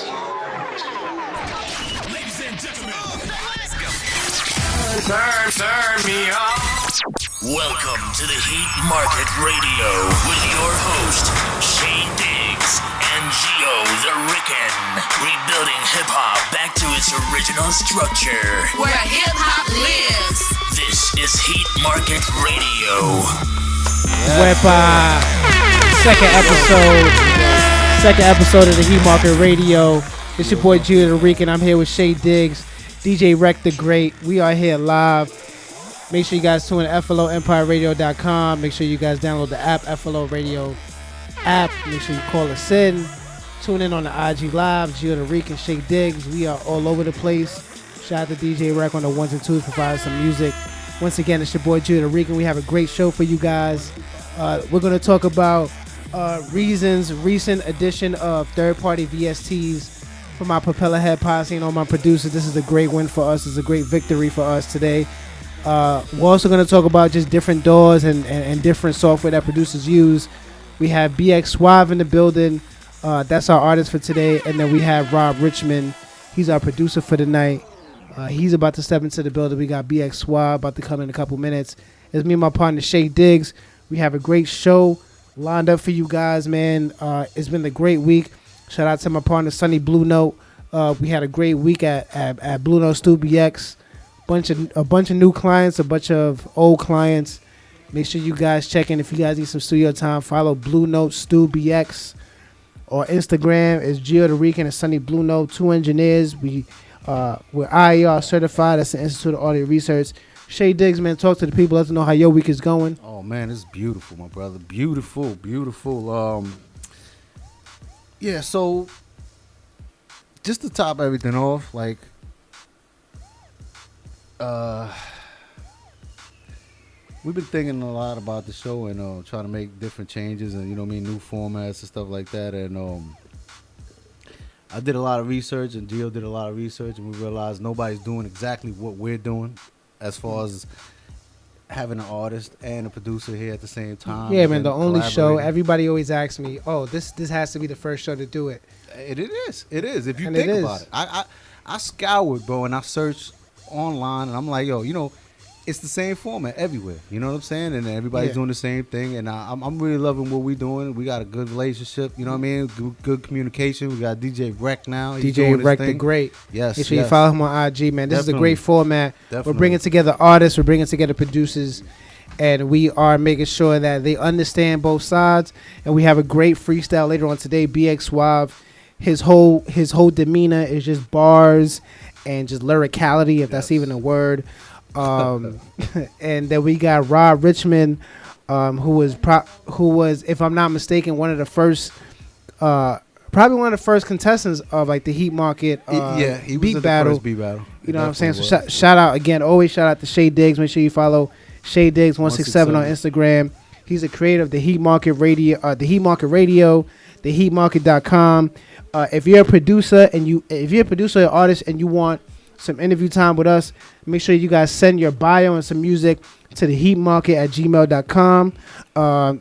Ladies and gentlemen, let's go. Turn me on. Welcome to the Heat Market Radio with your host, Shane Diggs and Gio the Rican. Rebuilding hip-hop back to its original structure. Where hip-hop lives. This is Heat Market Radio. Wepa. Second episode of the Heat Market Radio. It's your boy Gio the Rican. I'm here with Shay Diggs, DJ Rec the Great. We are here live. Make sure you guys tune in to FLOEmpireRadio.com. Make sure you guys download the app, FLO Radio app. Make sure you call us in. Tune in on the IG Live, Gio the Rican, Shay Diggs. We are all over the place. Shout out to DJ Rec on the ones and twos, providing some music. Once again, it's your boy Gio the Rican. We have a great show for you guys. We're going to talk about recent addition of third-party VSTs from my Propeller Head Posse and all my producers. This is a great win for us. It's a great victory for us today. We're also going to talk about just different DAWs and different software that producers use. We have BX Suave in the building. That's our artist for today. And then we have Rob Richmond. He's our producer for the night. He's about to step into the building. We got BX Suave about to come in a couple minutes. It's me and my partner, Shay Diggs. We have a great show lined up for you guys, man. It's been a great week. Shout out to my partner, Sunny Blue Note. We had a great week at Blue Note Stu BX. A bunch of new clients, a bunch of old clients. Make sure you guys check in. If you guys need some studio time, follow Blue Note Stu BX. Or Instagram is Gio the Rican and Sunny Blue Note. Two engineers. We're IER certified. That's the Institute of Audio Research. Shay Diggs, man, talk to the people. Let them know how your week is going. Oh, man, it's beautiful, my brother. Beautiful, beautiful. Yeah, so just to top everything off, like, we've been thinking a lot about the show and trying to make different changes and, new formats and stuff like that. And I did a lot of research and Gio did a lot of research, and we realized nobody's doing exactly what we're doing as far as having an artist and a producer here at the same time. Yeah, man, the only show, everybody always asks me, oh, this has to be the first show to do it. It is. If you think about it. I scoured, bro, and I searched online, and I'm like, yo, it's the same format everywhere. You know what I'm saying? And everybody's doing the same thing. And I'm really loving what we're doing. We got a good relationship. You know what I mean? Good communication. We got DJ Rec now. He's DJ Rec the Great. Yes. Make sure you follow him on IG, man. This is a great format. Definitely. We're bringing together artists. We're bringing together producers. And we are making sure that they understand both sides. And we have a great freestyle later on today. BX Suave. His whole demeanor is just bars and just lyricality, if that's even a word. And then we got Rob Richmond, who was, if I'm not mistaken, one of the first, probably one of the first contestants of like the Heat Market he was beat at battle. The first beat battle. You know what I'm saying? So shout out again. Always shout out to Shay Diggs. Make sure you follow Shay Diggs 167 on Instagram. He's a creator of the Heat Market Radio, the HeatMarket.com. If you're a producer or artist and you want some interview time with us, make sure you guys send your bio and some music to the heatmarket@gmail.com.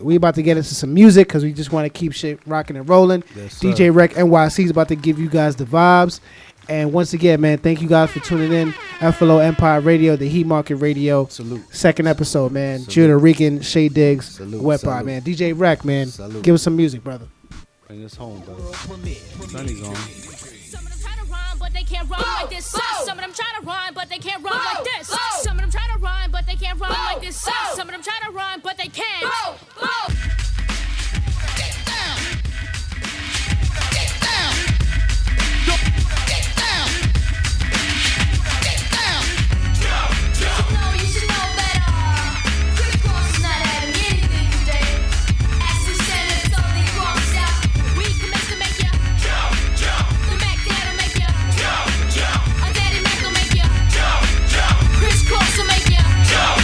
We about to get into some music because we just want to keep shit rocking and rolling. Yes, DJ Rec NYC is about to give you guys the vibes. And once again, man, thank you guys for tuning in. FLO Empire Radio, the Heat Market Radio. Salute. Second episode, man. Gio the Rican, Shay Diggs, Salute. Wepa, man. DJ Rec, man. Salute. Give us some music, brother. Bring us home, brother. Sunny's on. Some of them try to rhyme, but they can't rhyme like this. Some of them try to rhyme, but they can't rhyme like this. Some of them try to rhyme, but they can't rhyme like this. Some of them try to rhyme, but they can't. Get down. Get down. Get down. Get down. You should know better. Chris Cross is not having anything today. As we stand and totally crossed out, we commence to make ya jump. The Mac Dad'll make ya jump. Our Daddy Mac will make ya jump. Chris Cross will make ya jump.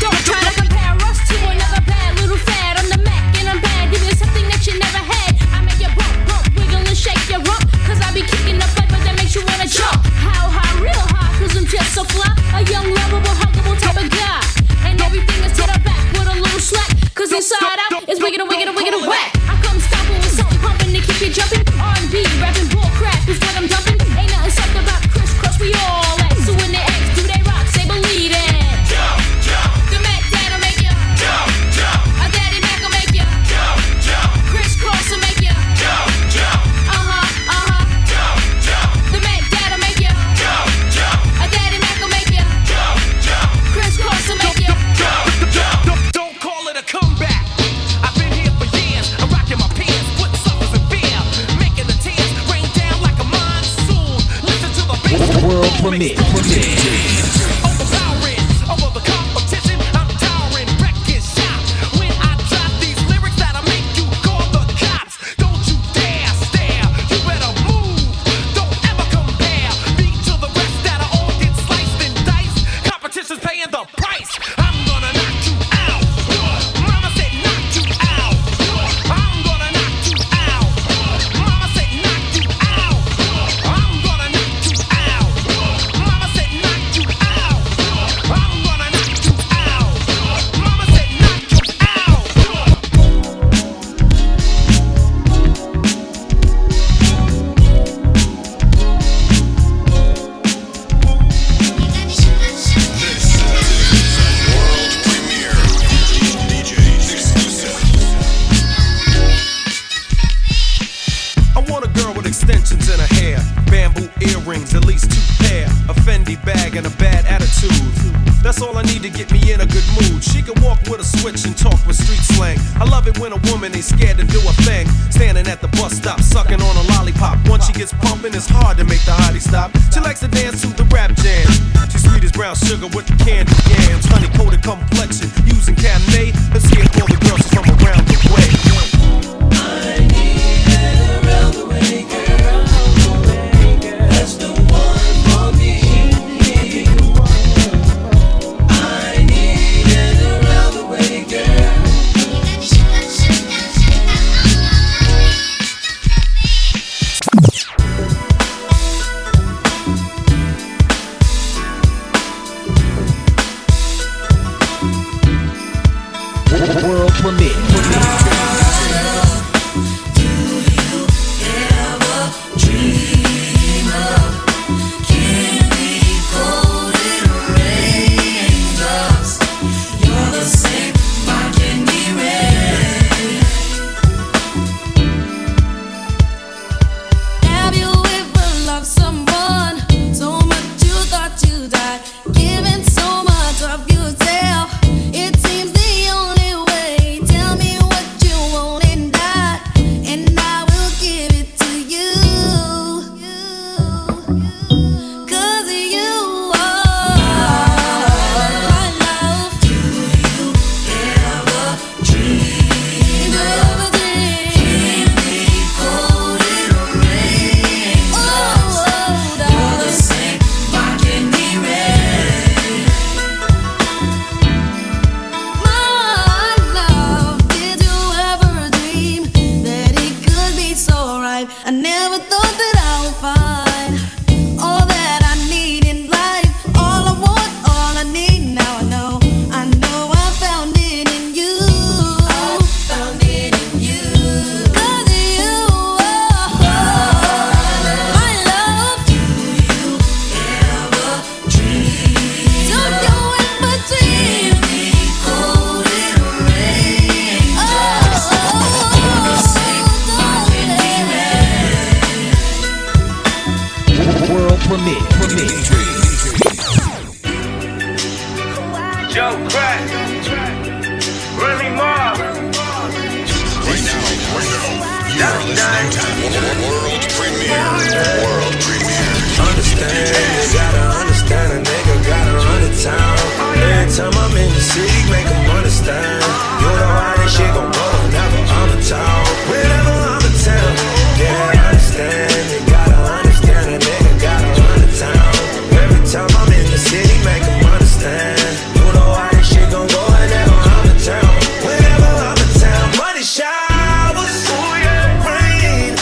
Don't try to compare us to another bad little fad. I'm the Mac and I'm bad. Give you something that you never had. I make you bump, wiggle and shake your rump. Cause I be kicking the flavor that makes you wanna jump. How high, real high, cause I'm just so fly. A young, lovable, huggable type of guy. And everything is to the back with a little slack. Cause inside out is wicked and whack. I come stomping with something pumping to keep you jumping. R&B, rapping, bull swag and a bad attitude. That's all I need to get me in a good mood. She can walk with a switch and talk with street slang. I love it when a woman ain't scared to do a thing. Standing at the bus stop, sucking on a lollipop. Once she gets pumping, it's hard to make the hottie stop. She likes to dance to the rap jam. She's sweet as brown sugar with the candy yams. Honey coated complexion, using Cabernet. Let's hear it for the girls from around the way. I need it around the way, girl. That's the one for me. I need it around the way, girl. World premiere. Have you ever loved someone so much you thought you died? Giving so much of yourself, it seems the only way. Tell me what you want and I will give it to you. 'Cause you are my love. Do you ever dream of a dream? I never thought that I would find all that I need in life. All I want, all I need. Now I know I found it in you. I found it in you. 'Cause you are my love. Do you ever dream? Do you ever dream? Cold in rain. World premiere. Joe Crack, Remy Ma. Right now, you're listening to World Premiere. Understand, you gotta understand, a nigga gotta run the town. Every time I'm in the city, make 'em understand. You know how this shit gon' go whenever I'm in town. Whenever I'm in town, yeah, I understand. You gotta understand, a nigga gotta run the town. Every time I'm in the city, make 'em understand. You know how this shit gon' go whenever I'm in town. Whenever I'm in town, money showers, rain,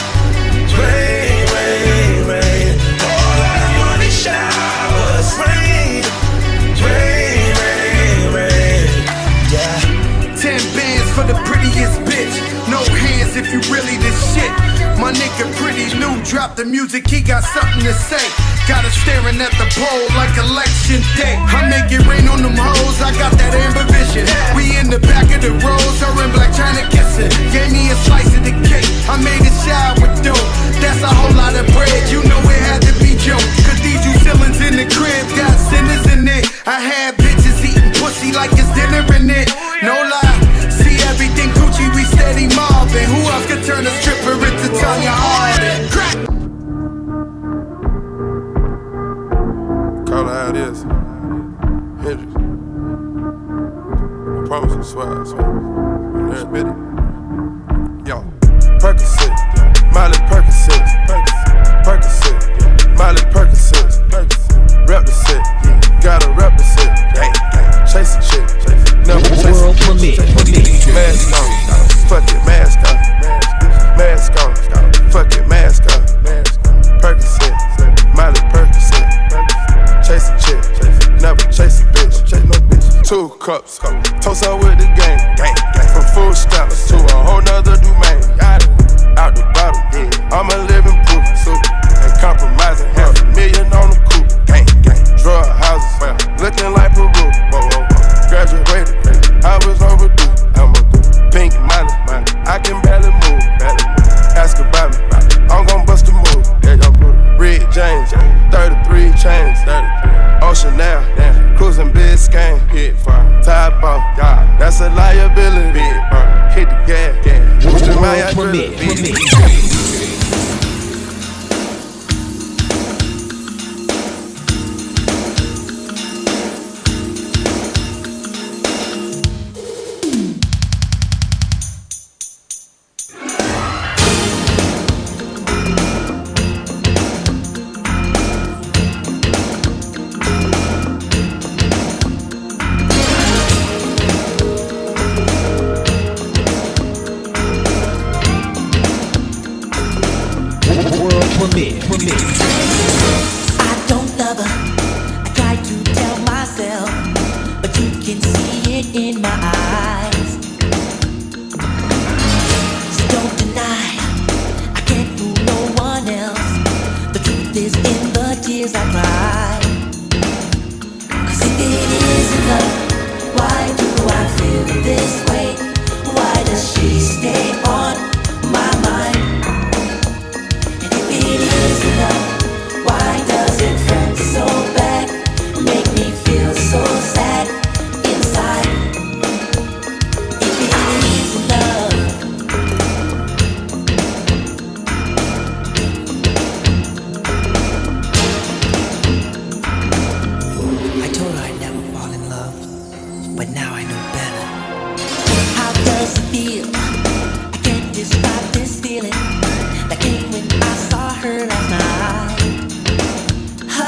rain, rain, rain. All that money showers, rain, rain, rain, rain. Yeah. 10 bands for the prettiest bitch. No hands if you really this shit. My nigga pretty new, drop the music, he got something to say. Got her staring at the pole like election day. I make it rain on them hoes, I got that amber vision. We in the back of the roads, her in Black China kissing. Gave me a slice of the cake, I made it shy with dough. That's a whole lot of bread, you know it had to be Joe. Cause these you ceilings in the crib got sinners in it. I had bitches eating pussy like it's dinner in it. No lie, see everything Gucci, we steady mobbing. Who else could turn a stripper into Tanya Harding? Crack! Call it how it is. Hendrix. I promise you, swear. Let's spit it. Yo, Percocet, Miley Percocet, Percocet, Miley Percocet, rep the set, gotta rep the set, chase a chick, never chase a chick. Mask on, fuck it, mask on, mask on, fuck it, mask on, Percocet, Miley Percocet, chase a chick, never chase a bitch, chase no bitch. 2 cups, toast up with the gang, from food stamps to a whole nother domain. Out the bottle, I'm a living proof, ain't compromising, $500,000 on the coupe, drug houses, looking like Peru, graduated, I was overdue, pink money, I can barely move, ask about me, I'm gon' bust a move, Red James, 33 chains, Ocean liability. Hit the gas. What's the liability? I don't love her. I try to tell myself, but you can see it in my eyes. So don't deny, I can't fool no one else. The truth is in the tears I cry. 'Cause if it isn't love, why do I feel this way? Why does she stay on my mind? And if it isn't love, why does it hurt so bad? Make me feel so sad inside. If it isn't love, I told her I'd never fall in love, but now I know better. How does it feel? I can't describe this feeling that came when I saw her last night. Oh,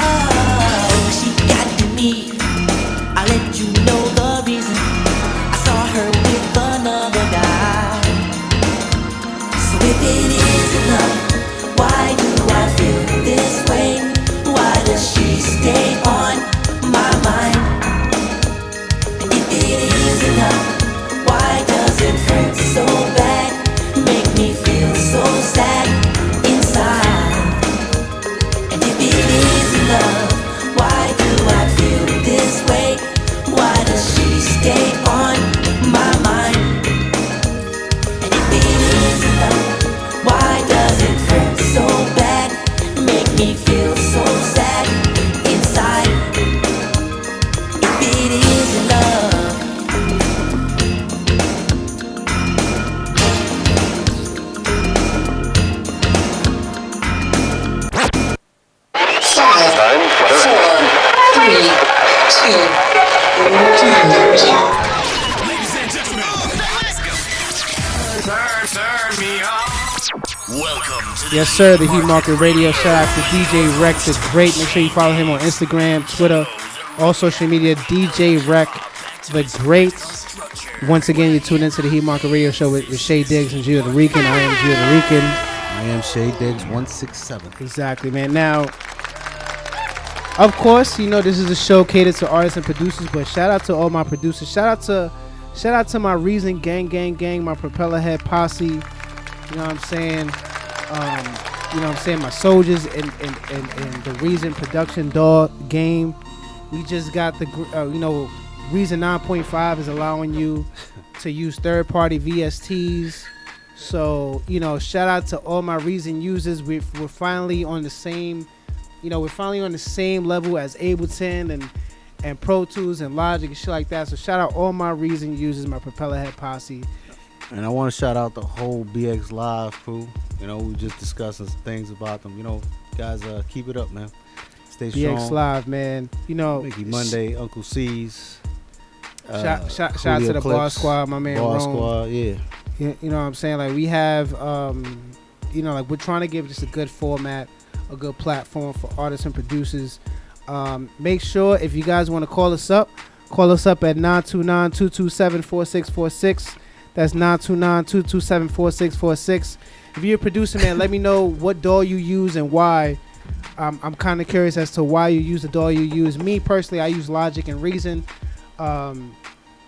she got to me. I'll let you know the reason. I saw her with another guy. So if it isn't love, why do I feel this way? Why does she stay on my mind? And if it isn't love, why does it hurt so bad? Make me feel so sad inside. And if it isn't love, why do I feel this way? Why does she stay on my mind? And if it isn't love, why does it hurt so bad? Make me feel so sad inside. If it isn't love. Ladies and gentlemen, let's go. Turn me on. Welcome to the Yes, sir. The Heat Market Radio. Shout out to DJ Rec the Great. Make sure you follow him on Instagram, Twitter, all social media. DJ Rec the Great. Once again, you tune into the Heat Market Radio Show with Shay Diggs and Gio the Rican. I am Gio the Rican. I am Shay Diggs 167. Exactly, man. Now, of course, you know this is a show catered to artists and producers, but shout out to all my producers. Shout out to my Reason gang, my Propeller Head posse. You know what I'm saying? My soldiers and the Reason production dog game. We just got the Reason 9.5 is allowing you to use third-party VSTs. So, shout out to all my Reason users. We're finally on the same, we're finally on the same level as Ableton and Pro Tools and Logic and shit like that. So shout out all my Reason users, my Propeller Head posse. And I want to shout out the whole BX Live crew. We just discussing some things about them. Guys, keep it up, man. Stay strong. BX Live, man. Mickey Monday, Uncle C's. Shout out to the Bar Squad, my man Bar Rome. Squad, yeah. You know what I'm saying? Like, we have, we're trying to give just a good format, a good platform for artists and producers. Make sure if you guys want to call us up at 929-227-4646. That's 929-227-4646. If you're a producer, man, let me know what DAW you use and why. I'm kind of curious as to why you use the DAW you use. Me, personally, I use Logic and Reason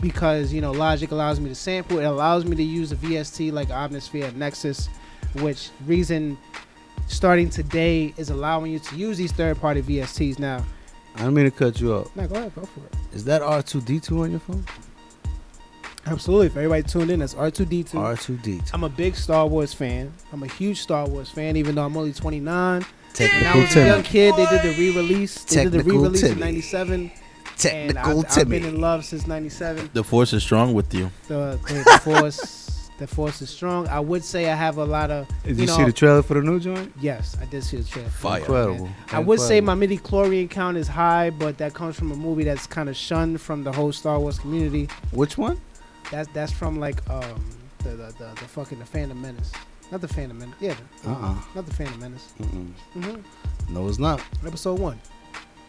because, Logic allows me to sample. It allows me to use a VST like Omnisphere and Nexus, which Reason, starting today, is allowing you to use these third-party VSTs now. I don't mean to cut you off. No, go ahead. Go for it. Is that R2D2 on your phone? Absolutely. If everybody tuned in, that's R2D2. R2D2. I'm a big Star Wars fan. I'm a huge Star Wars fan, even though I'm only 29. When I Technical was a young Timmy. kid, they did the re-release. They did the Technical re-release in Timmy. '97. Technical I've Timmy. been in love since '97. The force is strong with you. The force is strong. I would say I have a lot of. Did you see the trailer for the new joint? Yes, I did see the trailer. Fire. Incredible. I would say my midi-chlorian count is high, but that comes from a movie that's kind of shunned from the whole Star Wars community. Which one? That's from like the fucking the Phantom Menace. Not the Phantom Menace. Yeah. Not the Phantom Menace. No, it's not. Episode 1.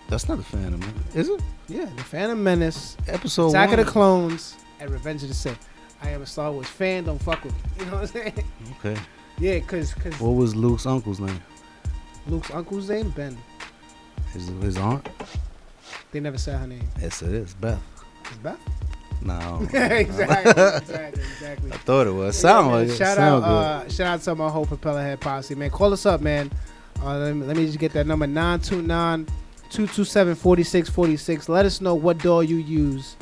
That's not the Phantom Menace. Is it? Yeah, the Phantom Menace. Episode Attack 1. of the Clones and Revenge of the Sith. I am a Star Wars fan. Don't fuck with me. You know what I'm saying? Okay. Yeah, cause What was Luke's uncle's name? Luke's uncle's name Ben. His aunt? They never said her name. Yes, it is. Beth. It's Beth. No. exactly. I thought it was. Sound man, like it. Shout Sound out, good. shout out to my whole Propeller Head posse, man. Call us up, man. Let me just get that number 929-227-4646. Let us know what DAW you use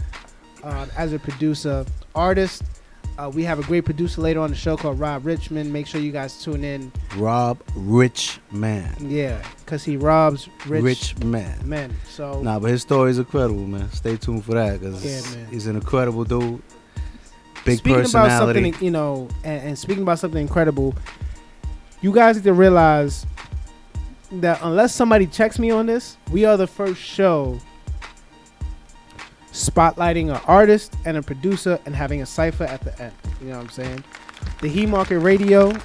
as a producer, artist. We have a great producer later on the show called Rob Richmond. Make sure you guys tune in. Rob Richman. Yeah, because he robs rich man. men. So Nah, but his story is incredible, man. Stay tuned for that because Yeah, man. he's an incredible dude. Big speaking personality. about something, you know, and speaking about something incredible, you guys need to realize that unless somebody checks me on this, we are the first show spotlighting an artist and a producer and having a cipher at the end. You know what I'm saying? The Heat Market Radio is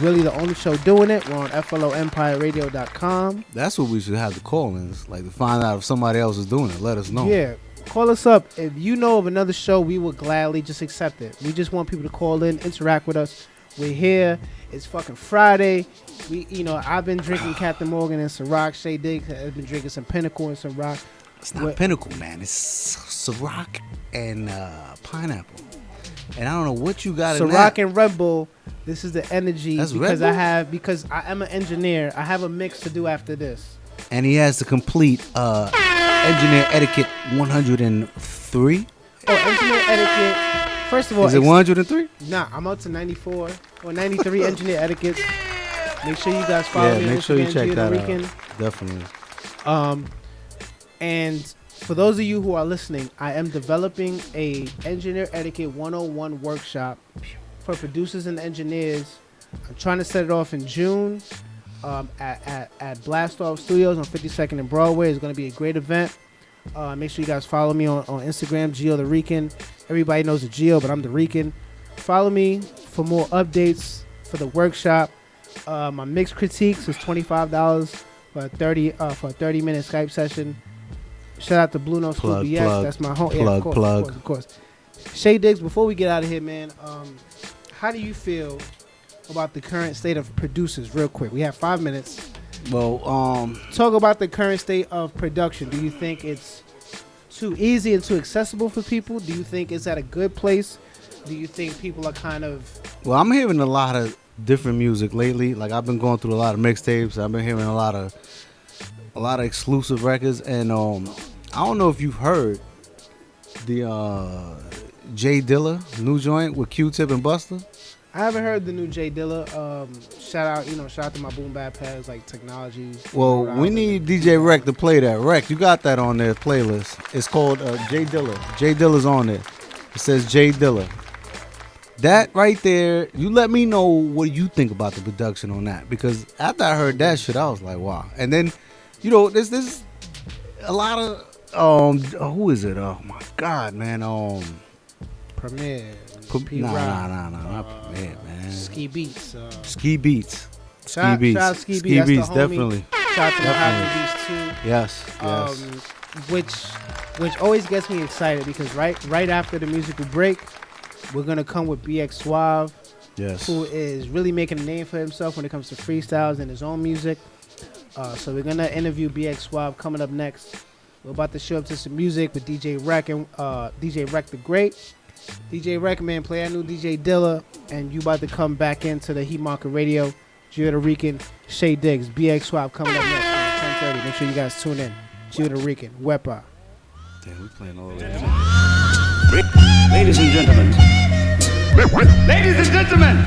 really the only show doing it. We're on FLOEmpireradio.com. That's what we should have the call-ins, like to find out if somebody else is doing it. Let us know. Yeah. Call us up. If you know of another show, we will gladly just accept it. We just want people to call in, interact with us. We're here. It's fucking Friday. I've been drinking Captain Morgan and Ciroc. Shay Diggs has been drinking some Pinnacle and Ciroc. It's not Pinnacle, man. It's Ciroc and pineapple. And I don't know what you got in that. Ciroc and Red Bull. This is the energy. That's because Red Bull? because I am an engineer. I have a mix to do after this. And he has the complete Engineer Etiquette 103. Oh, Engineer Etiquette. First of all, Is it 103? Nah, I'm up to 94 or 93 Engineer Etiquettes. Make sure you guys follow me on make sure you Instagram, check Gio that the out. Rican. Definitely. And for those of you who are listening, I am developing a Engineer Etiquette 101 workshop for producers and engineers. I'm trying to set it off in June at Blast Off Studios on 52nd and Broadway. It's going to be a great event. Make sure you guys follow me on Instagram, Gio the Rican. Everybody knows the Gio, but I'm the Rican. Follow me for more updates for the workshop. My mix critiques is $25 for a 30-minute Skype session. Shout out to Blue Note School BX. That's my home. Yeah, of course. Shay Diggs, before we get out of here, man, how do you feel about the current state of producers, real quick? We have 5 minutes. Well, talk about the current state of production. Do you think it's too easy and too accessible for people? Do you think it's at a good place? Do you think people are kind of... Well, I'm hearing a lot of different music lately. Like, I've been going through a lot of mixtapes. I've been hearing a lot of exclusive records. And I don't know if you've heard the Jay Dilla new joint with Q-Tip and Busta. I haven't heard the new Jay Dilla. Shout out to my boom bap pads like Technology. Well, we need DJ Rec to play that. Rec, you got that on their playlist. It's called Jay Dilla. Jay Dilla's on there. It says Jay Dilla. That right there, you let me know what you think about the production on that. Because after I heard that shit, I was like, wow. And then, there's a lot of who is it? Oh my God, man. Premier. Nah, not Premier, man. Ski Beats. Ski Beats. Shout out Ski Beats. Ski Beats, the homie. definitely. Shout out to Mojave Beats too. Yes. Which always gets me excited because right after the musical break, we're gonna come with BX Suave. Yes. Who is really making a name for himself when it comes to freestyles and his own music. So we're gonna interview BX Suave coming up next. We're about to show up to some music with DJ Rec and DJ Rec the Great. DJ Rec, man, play our new DJ Dilla, and you about to come back into the Heat Market Radio. Gio the Rican, Shay Diggs, BX Suave coming up next at 10:30. Make sure you guys tune in. Gio the Rican, Wepa. Damn, we playing all of that. Ladies and gentlemen. Ladies and gentlemen.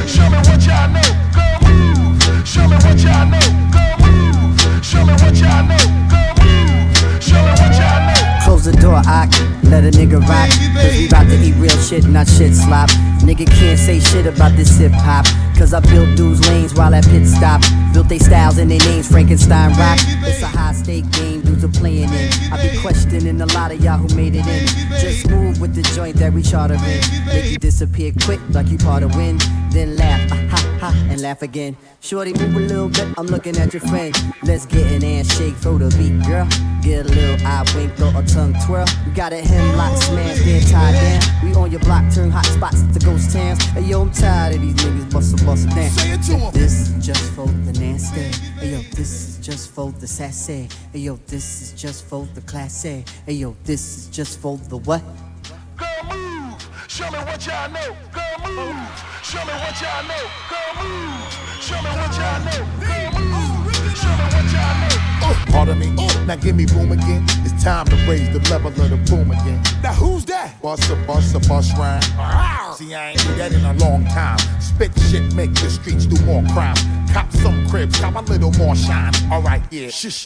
Show me what y'all know. Go move. Show me what y'all know. Go move. Show me what y'all know. Girl, move. Show me what y'all know. Close the door, let a nigga rock. Cause we bout to eat real shit, not shit slop. Nigga can't say shit about this hip hop. Cause I built dudes lanes while at pit stop. Built they styles and their names, Frankenstein rock. It's a high stake game, dudes are playing in. I be questioning a lot of y'all who made it in. Just move with the joint that we charter in. Make you disappear quick like you part of wind. Then laugh, ha ha, and laugh again. Shorty, move a little bit, I'm looking at your friend. Let's get an ass shake, throw the beat, girl. Get a little eye wink or a tongue twirl. We got a hemlock smash, then tie down. We on your block, turn hot spots to ghost towns. Hey yo, I'm tired of these niggas bustin' down. Say it to 'em. This is just for the nasty. Hey yo, this is just for the sassy. Hey yo, this is just for the classy. Hey yo, this is just for the what? Girl, move. Show me what y'all know. Girl, move. Show me what y'all know. Girl, move. Show me what y'all know. Girl, move. Show me what y'all know. Pardon me, now give me boom again. It's time to raise the level of the boom again. Now who's that? Bust rhyme. See, I ain't do that in a long time. Spit shit, make the streets do more crime. Cop some cribs, cop a little more shine. Alright, yeah, shush.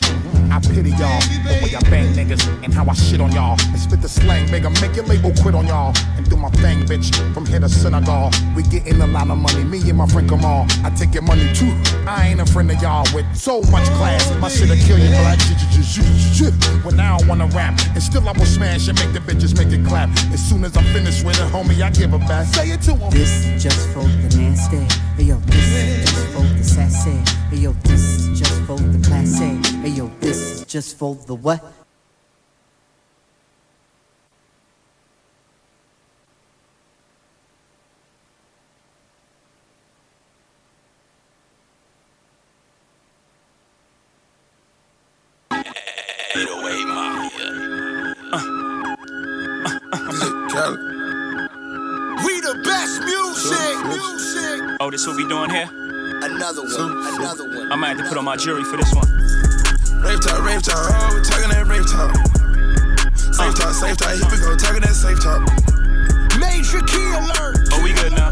I pity y'all, the way I bang niggas and how I shit on y'all. And spit the slang, make your label quit on y'all. And do my thing, bitch, from here to Senegal. We getting a lot of money, me and my friend Kamal. I take your money too, I ain't a friend of y'all with so much class. My shit'll kill you black. When I don't wanna rap, and still I will smash and make the bitches make it clap. As soon as I'm finished with it, homie, I give it back. Say it to 'em. This is just for the nasty. Hey yo, this is just for the sassy. Hey yo, this is just for the classy. Hey yo, this is just for the what? We the best music. Oh, this what we doing here? Another one. I might have to put on my jury for this one. Rave talk, oh, we talking that rave talk. Safe talk, here we go, talking that safe talk. Major key alert. Oh, we good now.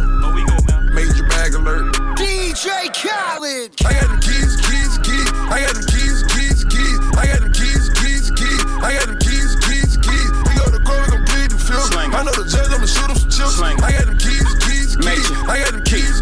Major bag alert. DJ Khaled. I got them keys. I got them keys. I got them keys. I got them keys. We go to court, we gon' plead the field. I know the judge, I'ma shoot him some chips. I got them keys. I got them keys.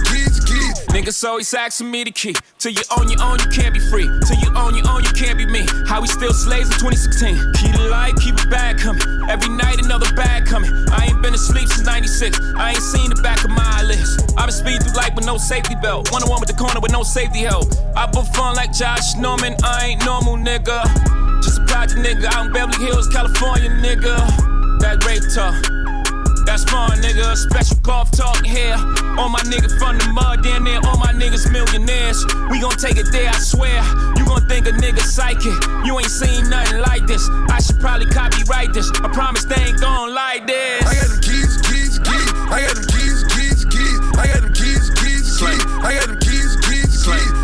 Niggas always asking me the key. Till you own your own, you can't be free. Till you own your own, you can't be me. How we still slaves in 2016. Keep the light, keep it bag coming. Every night another bag coming. I ain't been asleep since 96. I ain't seen the back of my eyelids. I been speeding through life with no safety belt. 101 with the corner with no safety help. I put fun like Josh Norman. I ain't normal, nigga. Just a project nigga out in Beverly Hills, California, nigga. That rape talk. That's fun, nigga. Special golf talk here. All my niggas from the mud, down there. All my niggas millionaires. We gon' take it there, I swear. You gon' think a nigga psychic. You ain't seen nothing like this. I should probably copyright this. I promise they ain't gon' like this. I got them keys. I got them keys. I got them keys. I got them keys.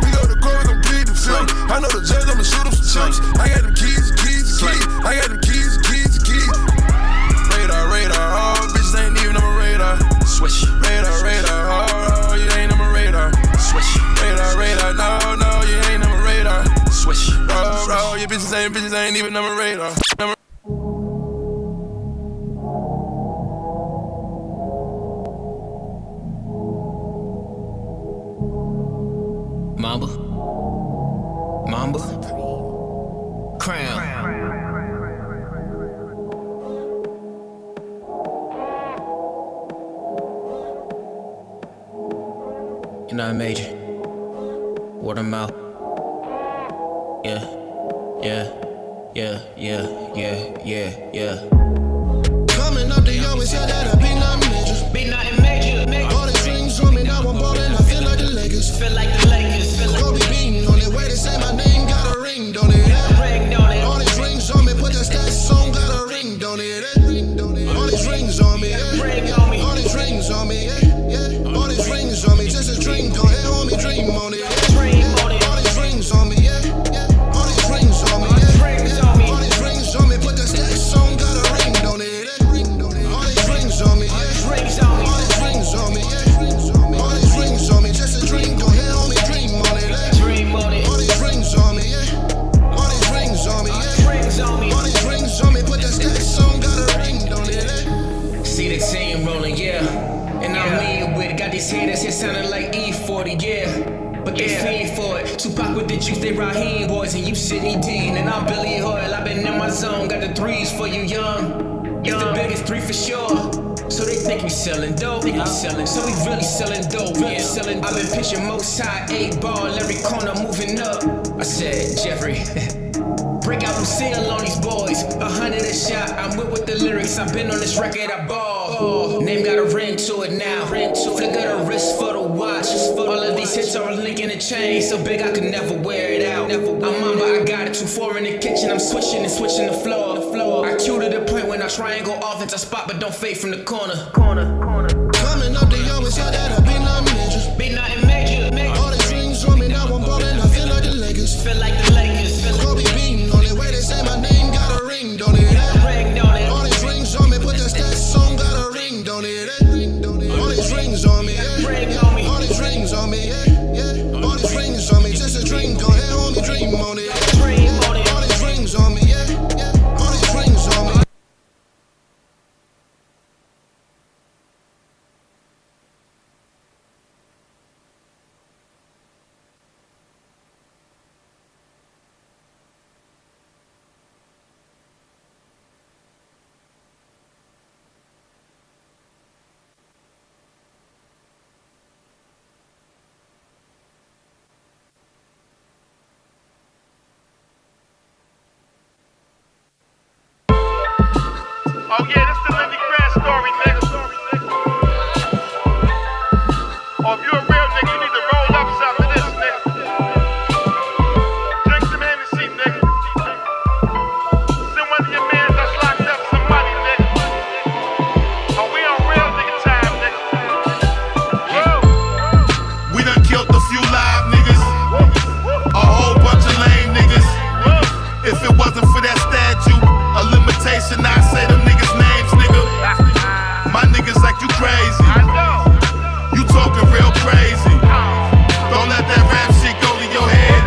We go to court, we gon' plead the field. I know the judge, I'ma shoot him some chips. I got them keys. I got them keys. Radar, oh, bitches ain't even on my radar. Switch. Radar, oh, you ain't on my radar. Switch. Radar, no, you ain't on my radar. Switch. Oh, your bitches ain't even on my radar. Mamba. Crown. You know I made you. Word of mouth. Yeah. Coming up, they always said that I be nothing major. All these rings on me, now I'm ballin', I feel like the Lakers. Kobe Bean on it, way they say my name, got a ring, don't it? All these rings on me, put that stats on, got a ring, don't it? All these rings on me, yeah. All these rings on me, yeah. All these rings on me, just a dream, go ahead, homie, dream on it. All these rings on me, yeah. All these rings on me, yeah. All these rings on me, put that stats on, got a ring, don't it? All these rings on me, yeah. All these rings on me, yeah. All these rings on me, just a dream, go ahead, homie, dream on it. All these rings on me, yeah. these haters here sounding like E40, yeah. But they fiend for it. Tupac with the juice, they Raheem boys, and you Sidney Dean. And I'm Billy Hoyle, I've been in my zone, got the threes for you, young. It's the biggest three for sure. So they think we selling dope, so we really selling dope, really selling dope. I've been pitching most high, 8 ball, every corner moving up. I said, Jeffrey, break out Lucille on these boys, 100 a shot, I'm with the lyrics, I've been on this record, I ball. Name got a ring to it now, flick of the wrist for the watch. All of these hits are a link in the chain, so big I could never wear it out. I'm on, but I got it, 2-4 in the kitchen, I'm switching the floor. I cue to the point when I triangle offense, I spot, but don't fade from the corner. Coming up, they always had that I be nothing major. Be nothing major. All the dreams on me, now I'm ballin', I feel like the Lakers. Kobe beating on it, where they say my name got a ring, don't it? All these rings on me, put the stats on, got a ring, don't it? All these rings on me, yeah. All these rings on me, yeah. All these rings on me, just a dream, go ahead, homie, dream on it. All these rings on me, yeah. All these rings on me. Oh yeah, this the Lindy Grant story, nigga. Oh, if you a real nigga, you need to roll up some of this, nigga. Drink some Hennessy, nigga. Send one of your mans that's locked up some money, nigga. Oh, we on real nigga time, nigga. Whoa. We done killed a few live niggas, a whole bunch of lame niggas. If it wasn't for that statue, a limitation, I say them niggas names, nigga. My niggas like you crazy. You talking real crazy. Don't let that rap shit go to your head.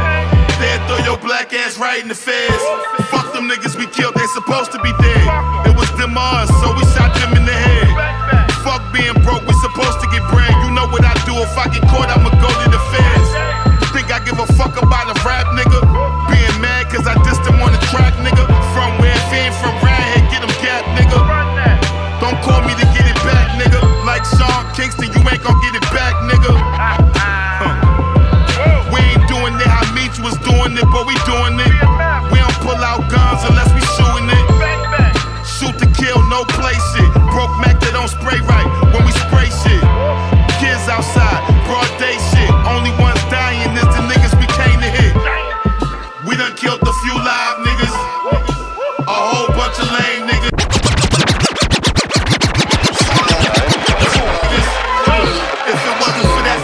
They'll throw your black ass right in the feds. Fuck them niggas we killed, they supposed to be dead. It was them or us, so we shot them in the head. Fuck being broke, we supposed to get bread. You know what I do, if I get caught, I'ma go to the feds. Think I give a fuck about a rap nigga? Being mad cause I dissed him on the track, nigga. From where if he ain't from round here, get him gap, nigga. Don't call me to get it back, nigga. Like Sean Kingston, you ain't gon' get it back, nigga. We ain't doing it how Meech was doing it, but we doing it. We don't pull out guns unless we shooting it. Shoot to kill, no play shit. Broke Mac that don't spray right when we spray shit. Kids outside, broad day shit. Only ones dying is the niggas we came to hit. We done killed a few live niggas, a whole bunch of lame niggas. If it wasn't for that.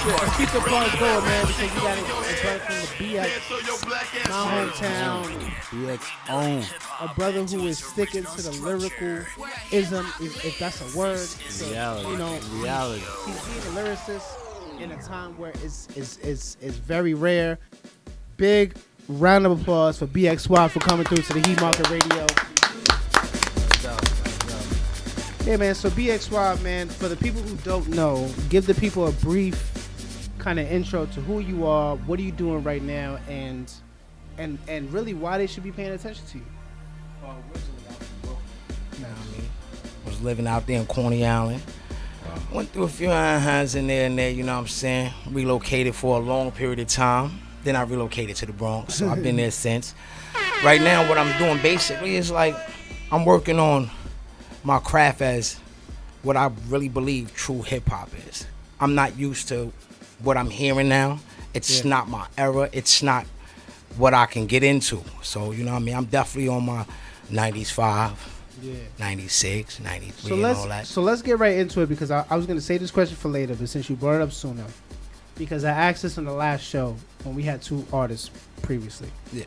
Let's keep the buzz going, man, because we got a brother from the BX, my hometown. BX own. A brother who is sticking to the lyrical ism, if that's a word. So, Reality. you know, Reality. He's being a lyricist in a time where it's very rare. Big round of applause for BXY for coming through to the Heat Market Radio. Yeah, man, so BXY, man, for the people who don't know, give the people a brief kind of intro to who you are, what are you doing right now, and really why they should be paying attention to you. Was living out there in Coney Island. Went through a few hands in there and there, you know what I'm saying? Relocated for a long period of time. Then I relocated to the Bronx, so I've been there since. Right now, what I'm doing basically is like, I'm working on my craft as what I really believe true hip hop is. I'm not used to what I'm hearing now. It's not my era. It's not what I can get into. So, you know what I mean? I'm definitely on my 90s 5, 96, 93 and all that. So let's get right into it, because I was going to say this question for later, but since you brought it up sooner, because I asked this on the last show when we had 2 artists previously. Yeah.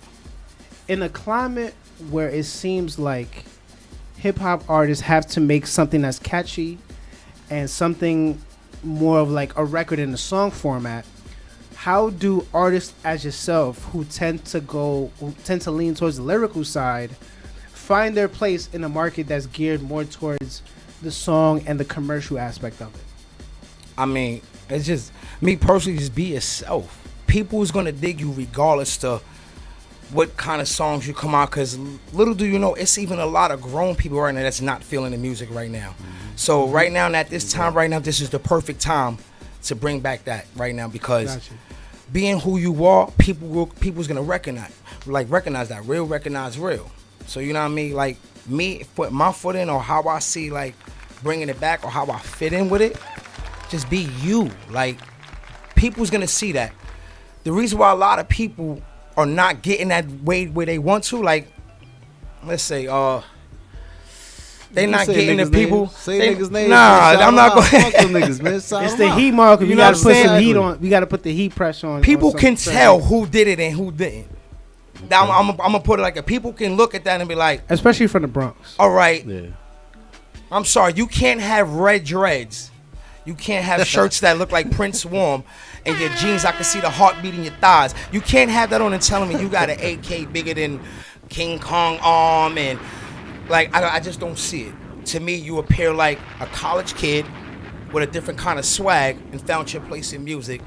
In a climate where it seems like hip-hop artists have to make something that's catchy and something more of like a record in the song format, how do artists as yourself who tend to lean towards the lyrical side find their place in a market that's geared more towards the song and the commercial aspect of it? I mean, it's just me personally. Just be yourself. People is gonna dig you regardless to what kind of songs you come out. Cause little do you know, it's even a lot of grown people right now that's not feeling the music right now. So right now, at this time, right now, this is the perfect time to bring back that right now because being who you are, people's gonna recognize that recognize real. So you know what I mean? Like me, put my foot in, or how I see like bringing it back, or how I fit in with it. Just be you. Like people's gonna see that. The reason why a lot of people are not getting that way where they want to, like, let's say, they not getting the people. Say niggas' names. Nah, I'm not going. Fuck them niggas, man. It's the heat marker. You gotta put some heat on. We gotta put the heat pressure on. People can tell who did it and who didn't. Now I'm gonna put it like that. People can look at that and be like, especially from the Bronx. All right. Yeah. I'm sorry. You can't have red dreads. You can't have shirts that look like Prince Warm, and your jeans I can see the heartbeat in your thighs. You can't have that on and telling me you got an AK bigger than King Kong arm, and like I just don't see it. To me, you appear like a college kid with a different kind of swag and found your place in music,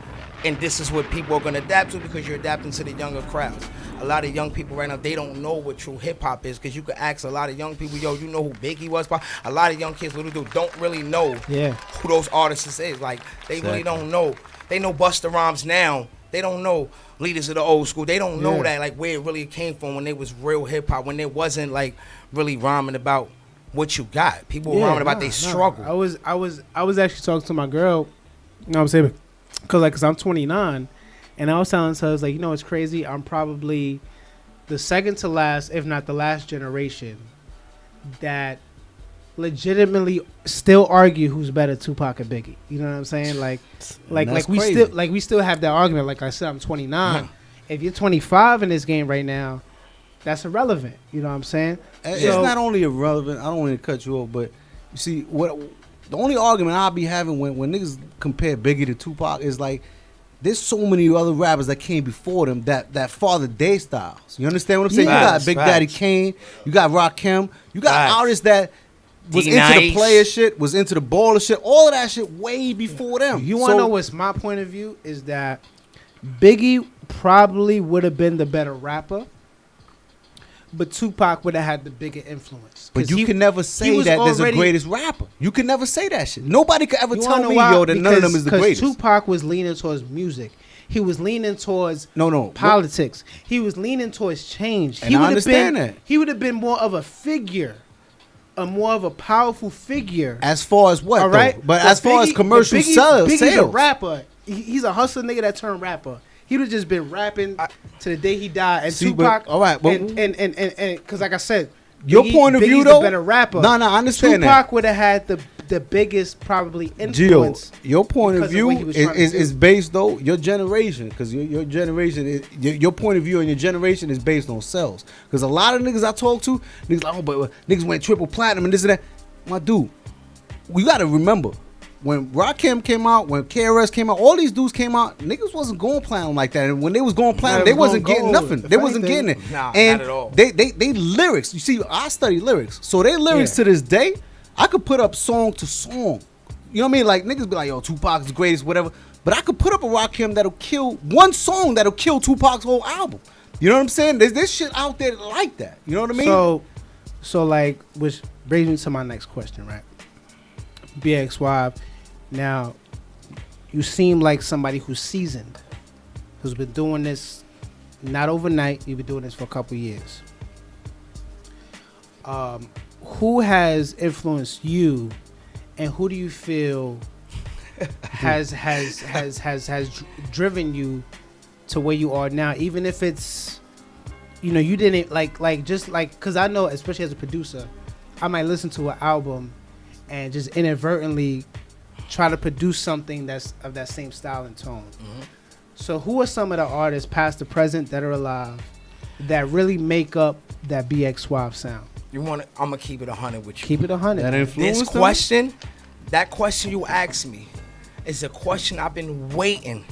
and this is what people are gonna adapt to because you're adapting to the younger crowds. A lot of young people right now, they don't know what true hip hop is because you could ask a lot of young people, yo, you know who Biggie was? A lot of young kids, little dude, don't really know who those artists is. Like, they really don't know. They know Busta Rhymes now. They don't know leaders of the old school. They don't know that, like, where it really came from when they was real hip hop, when it wasn't, like, really rhyming about what you got. People were rhyming about their struggle. I was actually talking to my girl, you know what I'm saying? Because I'm 29. And I was telling her, I was like, you know, it's crazy. I'm probably the second to last, if not the last generation, that legitimately still argue who's better, Tupac or Biggie. You know what I'm saying? Like we still have that argument. Like I said, I'm 29. Yeah. If you're 25 in this game right now, that's irrelevant. You know what I'm saying? It's not only irrelevant. I don't want to cut you off, but you see, what the only argument I'll be having when niggas compare Biggie to Tupac is like, there's so many other rappers that came before them that father their styles. You understand what I'm saying? You got Big Daddy Kane, you got Rakim, you got artists that was into the player shit, was into the baller shit, all of that shit way before them. You want to know what's my point of view is that Biggie probably would have been the better rapper, but Tupac would have had the bigger influence. But you can never say that there's a greatest rapper. You can never say that shit. Nobody could ever tell me, yo, that none of them is the greatest. Because Tupac was leaning towards music. He was leaning towards politics. He was leaning towards change. And I understand that. He would have been more of a figure, more of a powerful figure. As far as what, all right? Though? But as far as commercial sales. Biggie's a rapper. He's a hustler nigga that turned rapper. He would have just been rapping to the day he died. And Tupac, all right, but and because like I said, your point of view, Biggie's though, the better rapper. No, I understand that. Tupac would have had the biggest probably influence. Gio, your point of view is based though your generation, because your generation, your point of view and your generation is based on sales. Because a lot of niggas I talk to, niggas like, oh, but niggas went triple platinum and this and that. My dude, we got to remember. When Rakim came out, when KRS came out, all these dudes came out, niggas wasn't going platinum like that. And when they was going platinum, they wasn't getting nothing. They wasn't getting it. Nah, and not at all. They lyrics. You see, I study lyrics. So they lyrics to this day, I could put up song to song. You know what I mean? Like niggas be like, yo, Tupac's the greatest, whatever. But I could put up a Rakim that'll kill one song that'll kill Tupac's whole album. You know what I'm saying? There's shit out there like that. You know what I mean? So like, which brings me to my next question, right? BXY. Now, you seem like somebody who's seasoned, who's been doing this not overnight. You've been doing this for a couple years. Who has influenced you, and who do you feel has driven you to where you are now? Even if it's, you know, you didn't because I know, especially as a producer, I might listen to an album and just inadvertently try to produce something that's of that same style and tone. Mm-hmm. So who are some of the artists, past or present, that are alive, that really make up that BXY sound? I'm gonna keep it 100 with you. Keep it 100. That influence. This question, that question you asked me, is a question I've been waiting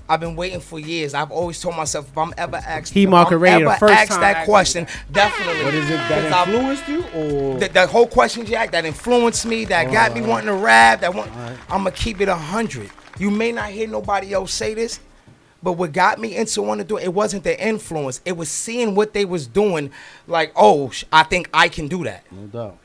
I've been waiting for years. I've always told myself if I'm ever asked, Heat if Market I'm Radio, ever first asked time that asking question, definitely. What is it that Because I've- influenced you, or that whole question, Jack, that influenced me, that got me wanting to rap, I'm gonna keep it 100. You may not hear nobody else say this, but what got me into wanting to do it, it wasn't the influence. It was seeing what they was doing, like, oh, I think I can do that. No doubt.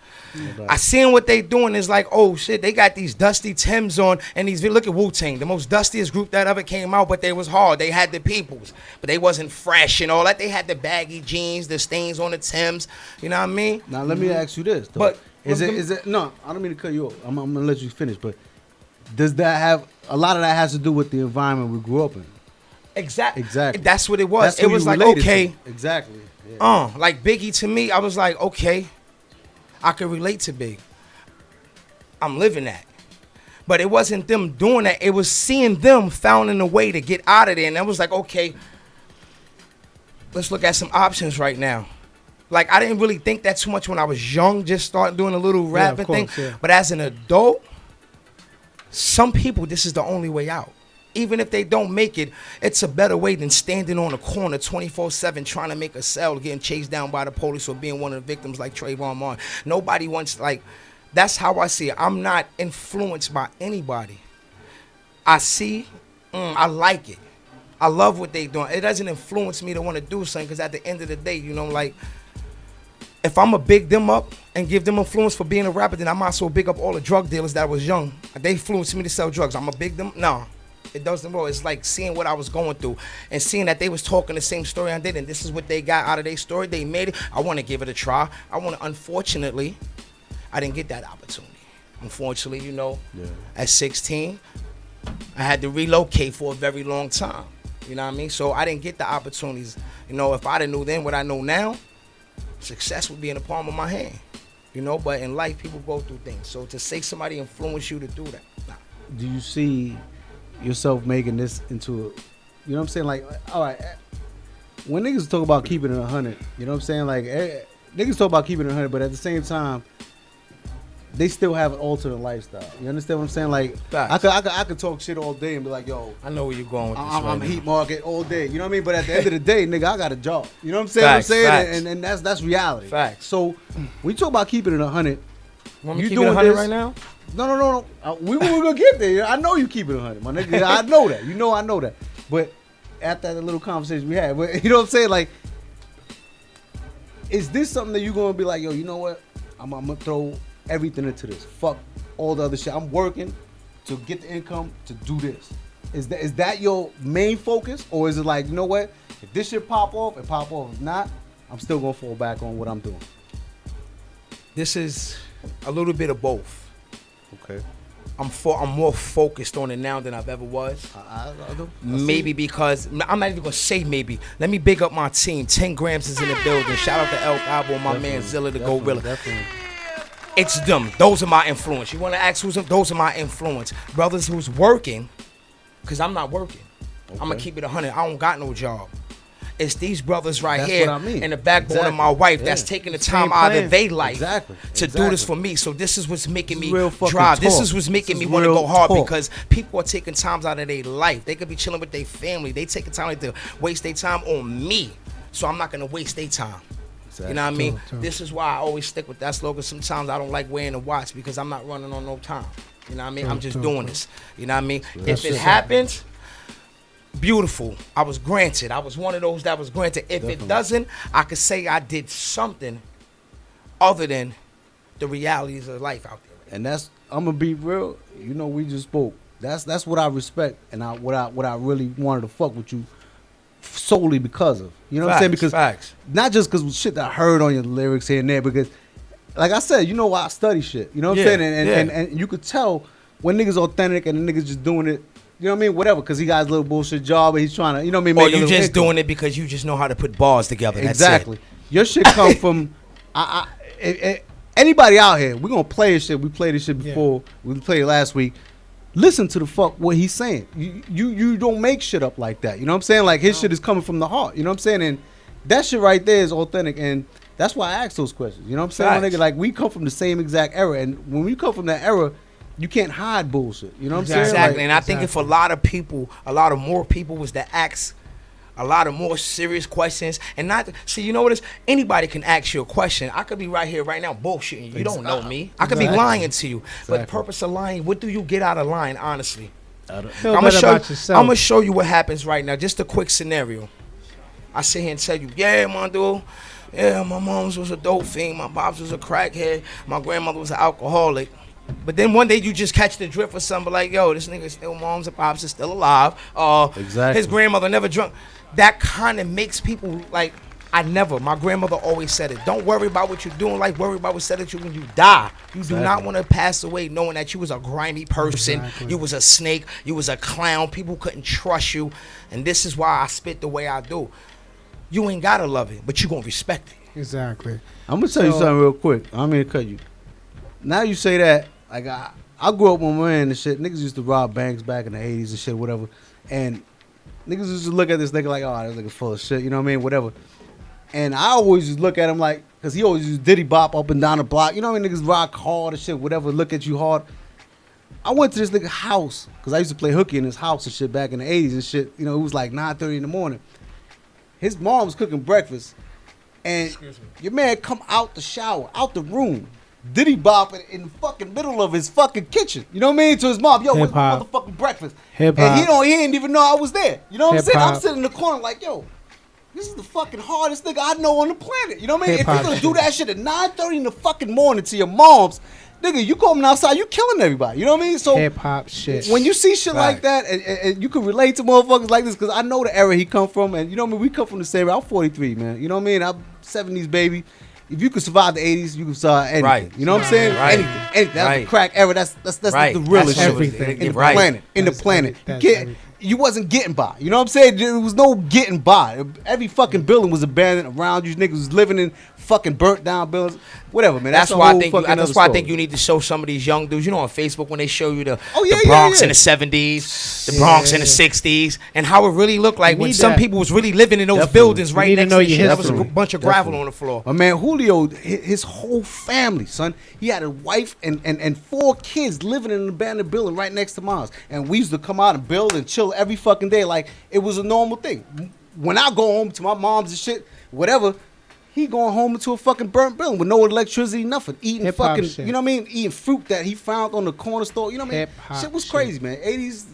I seen what they doing is like, oh shit, they got these dusty Timbs on, and these, look at Wu-Tang, the most dustiest group that ever came out, but they was hard. They had the peoples, but they wasn't fresh and all that. They had the baggy jeans, the stains on the Timbs. You know what I mean? Now let me ask you this, though. But is it? No, I don't mean to cut you off. I'm gonna let you finish, but does that have a lot of that has to do with the environment we grew up in? Exactly. Exactly. That's what it was. That's It who was you like, related okay. to. Exactly. Yeah. Like Biggie to me, I was like, okay, I could relate to Big. I'm living that. But it wasn't them doing that. It was seeing them finding a way to get out of there. And I was like, okay, let's look at some options right now. Like, I didn't really think that too much when I was young, just starting doing a little rapping thing. yeah. But as an adult, some people, this is the only way out. Even if they don't make it, it's a better way than standing on a corner 24/7 trying to make a sale, getting chased down by the police, or being one of the victims like Trayvon Martin. Nobody wants, like, that's how I see it. I'm not influenced by anybody. I see, I like it. I love what they doing. It doesn't influence me to want to do something, because at the end of the day, you know, like, if I'm going to big them up and give them influence for being a rapper, then I might as well big up all the drug dealers that was young. They influenced me to sell drugs. I'm going to big them? No. It doesn't roll. It's like seeing what I was going through and seeing that they was talking the same story I did, and this is what they got out of their story. They made it. I want to give it a try. Unfortunately, I didn't get that opportunity. Unfortunately, you know, at 16, I had to relocate for a very long time. You know what I mean? So I didn't get the opportunities. You know, if I'd have knew then what I know now, success would be in the palm of my hand. You know, but in life, people go through things. So to say somebody influenced you to do that, nah. Do you see yourself making this into a, you know what I'm saying? Like, all right, when niggas talk about keeping it 100, you know what I'm saying? Like, niggas talk about keeping it 100, but at the same time, they still have an alternate lifestyle. You understand what I'm saying? Like, I could talk shit all day and be like, yo, I know where you're going with this. I'm Heat Market all day. You know what I mean? But at the end of the day, nigga, I got a job. You know what I'm saying? Facts, what I'm saying? facts. And that's reality. Facts. So when you talk about keeping it 100, Want me to keep it 100 right now? No. We're gonna get there. I know you keep it 100, my nigga. I know that. You know I know that. But after that little conversation we had, but you know what I'm saying? Like, is this something that you're gonna be like, yo, you know what? I'm gonna throw everything into this. Fuck all the other shit. I'm working to get the income to do this. Is that your main focus, or is it like, you know what? If this shit pop off, it pop off. If not, I'm still gonna fall back on what I'm doing. This is a little bit of both. Okay. I'm more focused on it now than I've ever was. Maybe because I'm not even gonna say maybe. Let me big up my team. 10 Grams is in the building. Shout out to El Cabo and my man Zilla the Gorilla. Definitely. It's them. Those are my influence. You want to ask who's them? Those are my influence. Brothers who's working, because I'm not working. I'm gonna keep it 100. I don't got no job. It's these brothers right That's here what I mean. and the backbone Exactly. of my wife that's Yeah. taking the Same time out plan. of their life Exactly. to do this for me. So this is what's making This is me real fucking drive. This talk. is what's making This me is want to real go hard talk. because people are taking times out of their life. They could be chilling with their family. They taking time to waste their time on me. So I'm not gonna waste their time. You know what I mean? This is why I always stick with that slogan. Sometimes I don't like wearing a watch because I'm not running on no time. You know what I mean? I'm just doing this. You know what I mean? If it happens, beautiful. I was granted. I was one of those that was granted. If it doesn't, I could say I did something other than the realities of life out there. And that's, I'm gonna be real. You know, we just spoke. That's what I respect, and what I really wanted to fuck with you solely because of. You know what I'm saying? Because not just because shit that I heard on your lyrics here and there. Because, like I said, you know why I study shit. You know what I'm saying? And you could tell when niggas authentic and the niggas just doing it. You know what I mean? Whatever, because he got his little bullshit job and he's trying to, you know what I mean? Or make a you little just income. doing it because you just know how to put bars together. Exactly. That's it. Your shit come from anybody out here. We're gonna play this shit. We played this shit before. We played it last week. Listen to the fuck what he's saying. You don't make shit up like that. You know what I'm saying? Like his shit is coming from the heart. You know what I'm saying? And that shit right there is authentic. And that's why I ask those questions. You know what I'm saying? My nigga, like we come from the same exact era. And when we come from that era, you can't hide bullshit. You know what I'm saying? Exactly. Like, And I think if a lot of more people was to ask a lot of more serious questions and not see, you know what it is? Anybody can ask you a question. I could be right here right now bullshitting. You don't know me. I could be lying to you. But the purpose of lying, what do you get out of lying, honestly? I'm gonna show you what happens right now. Just a quick scenario. I sit here and tell you, yeah, my dude. Yeah, my mom's was a dope fiend. My pops was a crackhead. My grandmother was an alcoholic. But then one day you just catch the drift of something like, yo, this nigga still moms and pops is still alive. Exactly. His grandmother never drunk. That kind of makes people like, my grandmother always said it. Don't worry about what you're doing. Like, worry about what's said at you when you die. You do not want to pass away knowing that you was a grimy person. You was a snake. You was a clown. People couldn't trust you. And this is why I spit the way I do. You ain't got to love it, but you going to respect it. Exactly. I'm going to tell you something real quick. I'm going to cut you. Now you say that, like, I grew up with my man and shit. Niggas used to rob banks back in the 80s and shit, whatever. And niggas used to look at this nigga like, oh, this nigga full of shit, you know what I mean? Whatever. And I always just look at him like, because he always used Diddy Bop up and down the block. You know what I mean? Niggas rock hard and shit, whatever, look at you hard. I went to this nigga house, because I used to play hooky in his house and shit back in the 80s and shit. You know, it was like 9:30 in the morning. His mom was cooking breakfast, and your man come out the shower, out the room, Diddy Bop in the fucking middle of his fucking kitchen. You know what I mean? To his mom, yo, where's my motherfucking breakfast? Hip-hop. And he didn't even know I was there. You know what I'm saying? Hip-hop. I'm sitting in the corner like, yo, this is the fucking hardest nigga I know on the planet. You know what I mean? If Hip-hop you're gonna shit. do that shit at 9:30 in the fucking morning to your mom's, nigga, you coming outside, you killing everybody. You know what I mean? So hip-hop shit. when you see shit like that, and you can relate to motherfuckers like this, because I know the era he come from, and you know what I mean? We come from the same era. I'm 43, man. You know what I mean? I'm 70s baby. If you could survive the 80s, you could survive anything. Right. You know what I'm saying? Right. Anything. That's the crack era. That's Right. the realest That's shit everything. in the Right. planet. In the That's planet. that's You everything. you wasn't getting by. You know what I'm saying? There was no getting by. Every fucking building was abandoned around you. Niggas was living in fucking burnt down buildings. Whatever, man. That's a why I whole think. fucking That's other why I story. think you need to show some of these young dudes. You know, on Facebook when they show you the yeah, Bronx yeah. in the '70s, the Bronx in the '60s, and how it really looked like You when need some that. people was really living in those Definitely. buildings You right need to next know to the your shit. There was a history. bunch of gravel on the floor. My man Julio, his whole family, son, he had a wife and 4 kids living in an abandoned building right next to mine. And we used to come out and build and chill every fucking day like it was a normal thing. When I go home to my mom's and shit, whatever, he going home into a fucking burnt building with no electricity, nothing. Eating Hip-hop fucking, shit. you know what I mean? Eating fruit that he found on the corner store. You know what I mean? Hip-hop Shit was shit. crazy, man. 80s,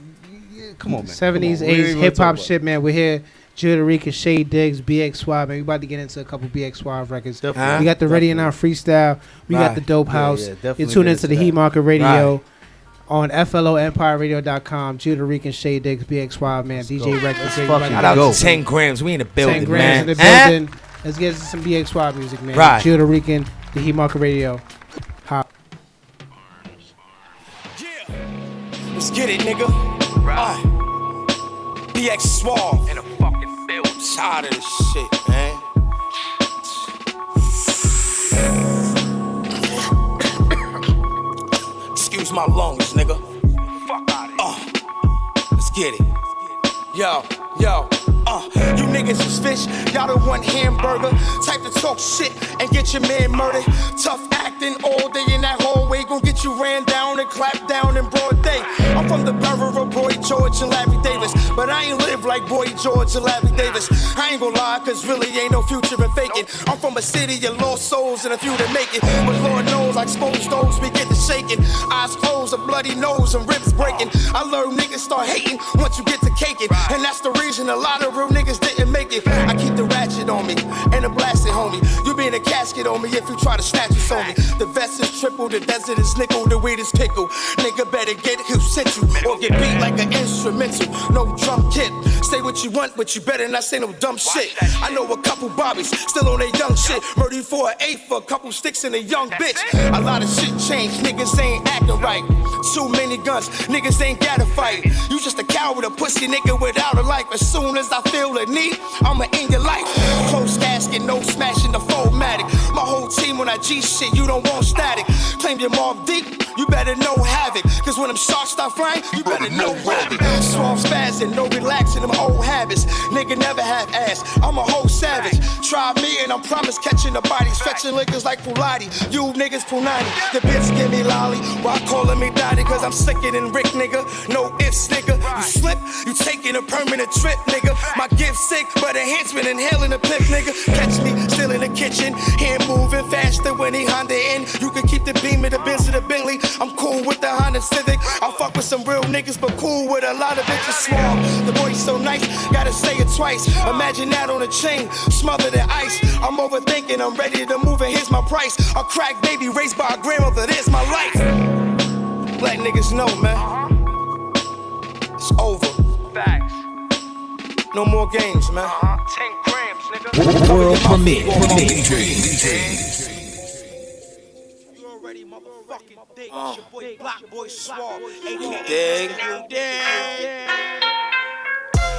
yeah, come on, man. 70s, Come on. We ain't 80s, even hip talking hop about shit, man. We're here. Judah Rika, Shay Diggs, BXY, man. We about to get into a couple BXY records. Definitely. We got the Ready and Now freestyle. We got Right. the Dope Yeah, House. yeah, definitely You're tuned get into the into Heat that. Market Radio Right. on FLOEmpireRadio.com. Judah Rika, Shay Diggs, BXY, man. DJ Rex, the great fucking brother. Shout out Go. to 10 grams. We in the 10 building, grams man. in the building. Let's get into some BXY music, man. Right. Judah Rican, the Heat Market Radio. Hop. Let's get it, nigga. BX Suave. In a fucking build. Tired of this shit, man. Excuse my lungs, nigga. Fuck out of here. Let's get it. Yo. You niggas is fish, y'all don't want hamburger. Type to talk shit and get your man murdered. Tough acting all day in that hallway, gon' get you ran down and clapped down in broad day. I'm from the borough of Boy George and Larry Davis, but I ain't live like Boy George and Larry Davis. I ain't gon' lie, cause really ain't no future in faking. I'm from a city of lost souls and a few that make it. But Lord knows I expose those, we get to shaking. Eyes closed, a bloody nose and ribs breaking. I learned niggas start hating once you get to caking. And that's the reason a lot of real niggas didn't make it. I keep the ratchet on me and a blasted homie. You be in a casket on me if you try to snatch us on me. The vest is triple, the desert is nickel, the weed is pickle. Nigga better get who sent you or get beat like an instrumental. No drum kit. Say what you want, but you better not say no dumb shit. I know a couple bobbies still on their young shit. Murdered for an 8 for a couple sticks and a young bitch. A lot of shit changed, niggas ain't acting right. Too many guns, niggas ain't gotta fight. You just a coward, a pussy nigga without a life. As soon as I feel a need, I'ma end your life. Close casket, no smashing the Foldmatic. My whole team on that G shit, you don't want static. Claim your Mobb Deep, you better know havoc. Cause when them shots start flying, you better know rabbit. Suave spazzing, no relaxing, them old habits. Nigga never have ass, I'm a whole savage. Try me and I promise catch switching the bodies, fetching liquors like Pulati. You niggas Punani, the bitch give me lolly. Why calling me daddy? Cause I'm sicker than Rick, nigga. No ifs, nigga. You slip, you taking a permanent trip, nigga. My gift sick, but enhancement inhaling a pick, nigga. Catch me still in the kitchen, hand moving faster when he Honda in. You can keep the beam of the Benz to the Bentley. I'm cool with the Honda Civic. I'll fuck with some real niggas, but cool with a lot of bitches small. The boy's so nice, gotta say it twice. Imagine that on a chain, smothered in ice. I'm overthinking, I'm ready to move, and here's my price. A crack baby raised by a grandmother, this my life. Let niggas know, man. It's over. Facts. No more games, man. 10 grams, nigga. World premiere. DJ. You already motherfucking dig. It's your boy Block Boy Swab. Dig.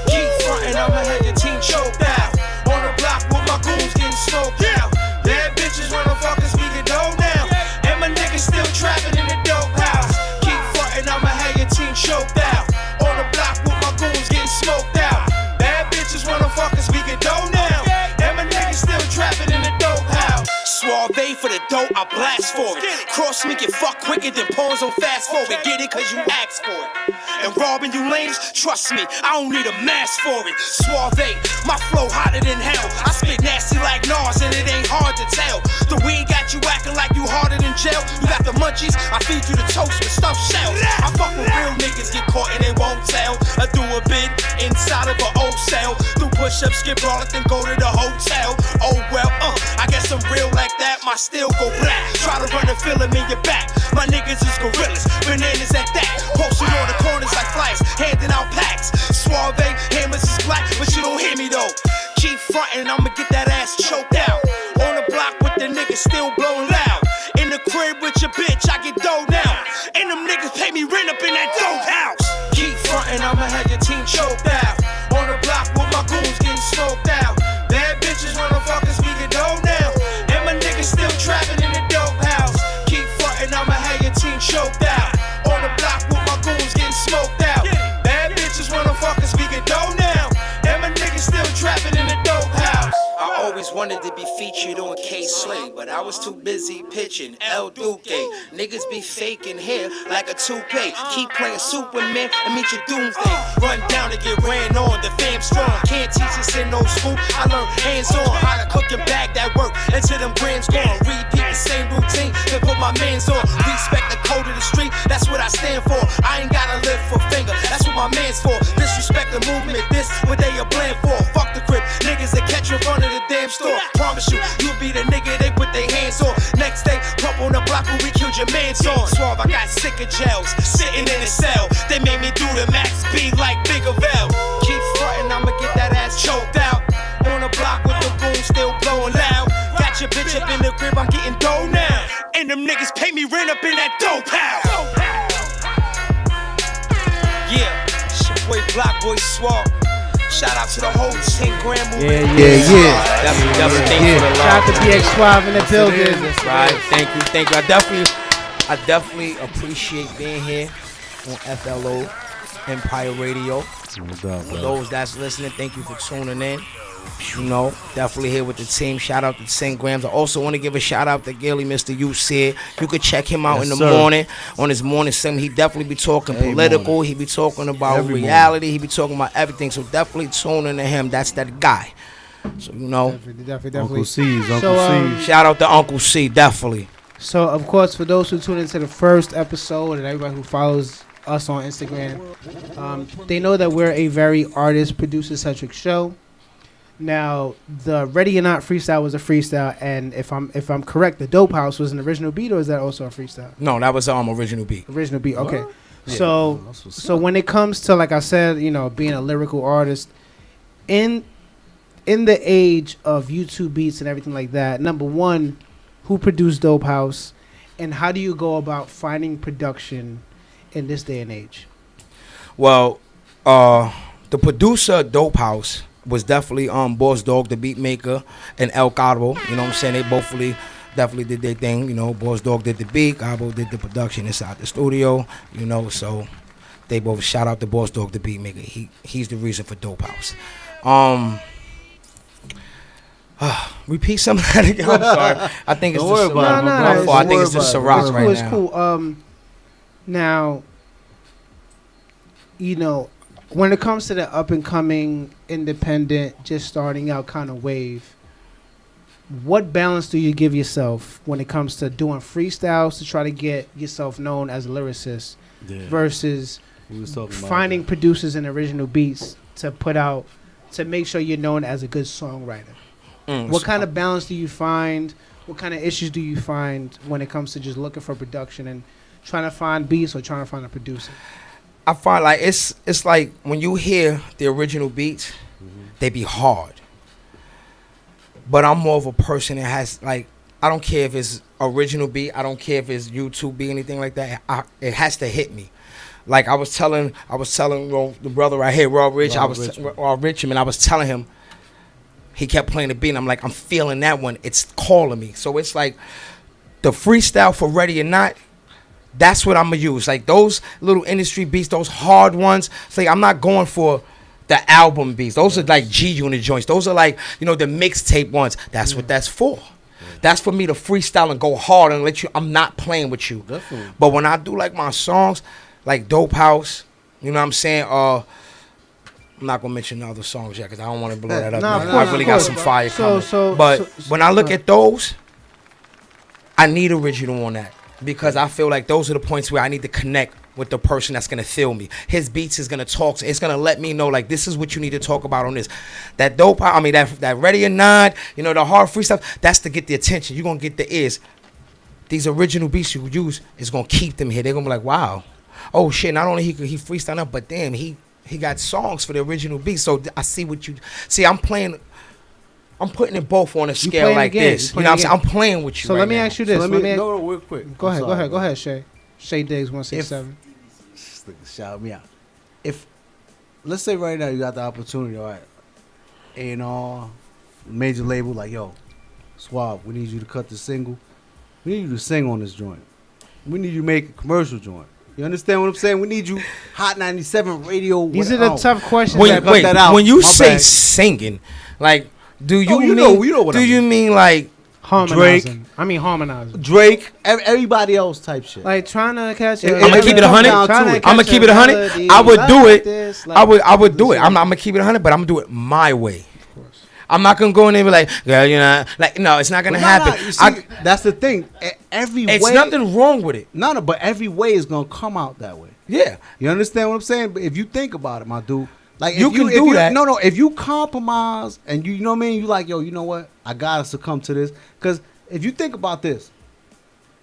Keep frontin', I'ma have your team choked out. On the block with my goons getting smoked out. Bad bitches wanna fuck us, we get dough now. And my niggas still trapping in the dope house. Keep frontin', I'ma have your team choked out. On the block with my goons getting smoked out. Bad bitches wanna fuck us, we get dough now. And my niggas still trapping in the dope house. Suave for the dope, I blast for it. Cross me, get fucked quicker than pawns on fast forward. Get it cause you asked for it. And robbing you lames, trust me, I don't need a mask for it. Suave, my flow hotter than hell. I spit nasty like Nas and it ain't hard to tell. The weed got you acting like you harder than jail. You got the munchies, I feed you the toast with stuffed shells. I fuck with real niggas, get caught and they won't tell. I do a bid inside of an old cell. Do push-ups, skip all it, then go to the hotel. Oh well, I guess I'm real like that, my steel go black. Try to run a film in your back. My niggas is gorillas, bananas at that. Posted on the corners like flies, handing out packs. Suave, hammers is black, but you don't hear me though. Keep frontin', I'ma get that ass choked out. On the block with the niggas still blowing loud. In the crib with your bitch, I get dough now. And them niggas pay me rent up in that dope house. Keep frontin', I'ma have your team choked out. On the block with my goons getting smoked out. Bad bitches wanna fuck us, we get dough now. And my niggas still trapping in the dope house. Keep frontin', I'ma have your team choked out. On the block with my goons getting smoked out. Bad bitches wanna fuck us, we get dough now. And my niggas still trapping in the dope house. I always wanted to be featured on K-Slay, but I was too busy pitching El Duque. Niggas be faking hair like a toupee. Keep playing Superman and meet your doomsday. Run down and get ran on, the fam strong. Can't teach us in no school, I learned hands-on. How to cook and bag that work until them grams gone. Repeat the same routine, then put my mans on. Respect the code of the street, that's what I stand for. I ain't gotta live for finger, that's what my man's for. Disrespect the movement, this what they are playing for. Fuck the grip, niggas that catch you in front of the damn store. Promise you, you'll be the nigga they put their hands on. Next day, pump on the block where we killed your man's on. Suave, I got sick of jails, sitting in a cell. They made me do the max B like Big Avell. Keep frontin', I'ma get that ass choked out. On the block with the boom still blowing loud. Got your bitch up in the crib, I'm getting dough now. And them niggas pay me rent up in that dope house. Yeah, it's your boy Block Boy Swab. Shout out to the whole 10 gram movement. Yeah. Definitely thank you for the love. Shout out to BX Suave in the building. Right, thank you. I definitely appreciate being here on FLO Empire Radio. For those that's listening, thank you for tuning in. You know, definitely here with the team. Shout out to 10 grams. I also want to give a shout out to Gilly, Mr. You Said. You could check him out in the morning on his morning segment. He definitely be talking political. He be talking about reality. He be talking about everything. So definitely tune into him. That's that guy. So you know, definitely. Uncle C's. Shout out to Uncle C. Definitely. So of course, for those who tune into the first episode and everybody who follows us on Instagram, they know that we're a very artist, producer centric show. Now, the Ready or Not freestyle was a freestyle, and if I'm correct, the Dope House was an original beat, or is that also a freestyle? No, that was original beat. Original beat, okay. Yeah. So when it comes to, like I said, you know, being a lyrical artist, in the age of YouTube beats and everything like that, number one, who produced Dope House, and how do you go about finding production in this day and age? Well, the producer of Dope House was definitely Boss Dog, the beat maker, and El Cabo. You know what I'm saying? They both definitely did their thing. You know, Boss Dog did the beat, Cabo did the production inside the studio. You know, so they both shout out to Boss Dog, the beat maker. He's the reason for Dope House. Repeat some of that again. I'm sorry. I think it's Don't worry the about it, Ciroc. bro. My fault. I think it's the Don't worry Ciroc about it. right It's now. cool. Now, you know, when it comes to the up and coming, independent, just starting out kind of wave, what balance do you give yourself when it comes to doing freestyles to try to get yourself known as a lyricist versus We was talking about finding producers and original beats to put out to make sure you're known as a good songwriter? What kind of balance do you find? What kind of issues do you find when it comes to just looking for production and trying to find beats or trying to find a producer? I find like it's like when you hear the original beats, they be hard. But I'm more of a person that has like, I don't care if it's original beat, I don't care if it's YouTube beat, anything like that. It has to hit me. Like I was telling the brother right here, Raw Rich, Raw Richmond, I was telling him, he kept playing the beat, and I'm like, I'm feeling that one. It's calling me. So it's like the freestyle for Ready or Not, that's what I'm gonna use. Like those little industry beats, those hard ones. It's like I'm not going for the album beats. Those are like G Unit joints. Those are like, you know, the mixtape ones. That's what that's for. That's for me to freestyle and go hard and let you. I'm not playing with you. Definitely. But when I do like my songs, like Dope House, you know what I'm saying? I'm not gonna mention the other songs yet because I don't want to blow that up. Nah, man. of course, I really of got course. some fire So- coming. But when I look at those, I need original on that because I feel like those are the points where I need to connect with the person that's gonna feel me. His beats is gonna talk. It's gonna let me know like this is what you need to talk about on this. That dope. I mean that Ready or Not. You know the hard free stuff. That's to get the attention. You're gonna get the ears. These original beats you use is gonna keep them here. They're gonna be like, wow, oh shit. Not only he freestyle up, but damn he got songs for the original beats. So I see what you see. I'm playing. I'm putting it both on a scale playing like the game. this. You You know what I'm saying? playing I'm the game. playing with you. So right let me now. ask you this. So Let me no, real quick. Go I'm ahead. Go sorry. ahead. Go ahead, Shay. Shay Diggs 167. Shout me out. If let's say right now you got the opportunity, all right, A&R, major label, like yo, Suave, we need you to cut the single. We need you to sing on this joint. We need you to make a commercial joint. You understand what I'm saying? We need you Hot 97 radio. These are the tough questions. Wait, that- wait. that out. When you My say bad. singing, like, do you Oh, you mean? know what do I you mean like harmonizing. I mean harmonizing. Drake, everybody else type shit. Like trying to catch. I'm I'm gonna keep it 100. I'm gonna keep it 100. I would do it. I would do it. I'm gonna keep it 100, but I'm gonna do it my way. I'm not gonna go in there and be like, girl, you know, like no, it's not gonna happen. You see, that's the thing. Every It's way, nothing wrong with it. No, but every way is gonna come out that way. Yeah. You understand what I'm saying? But if you think about it, my dude, like You if can if do that. No, if you compromise and you know what I mean, you like, yo, you know what? I gotta succumb to this. Because if you think about this,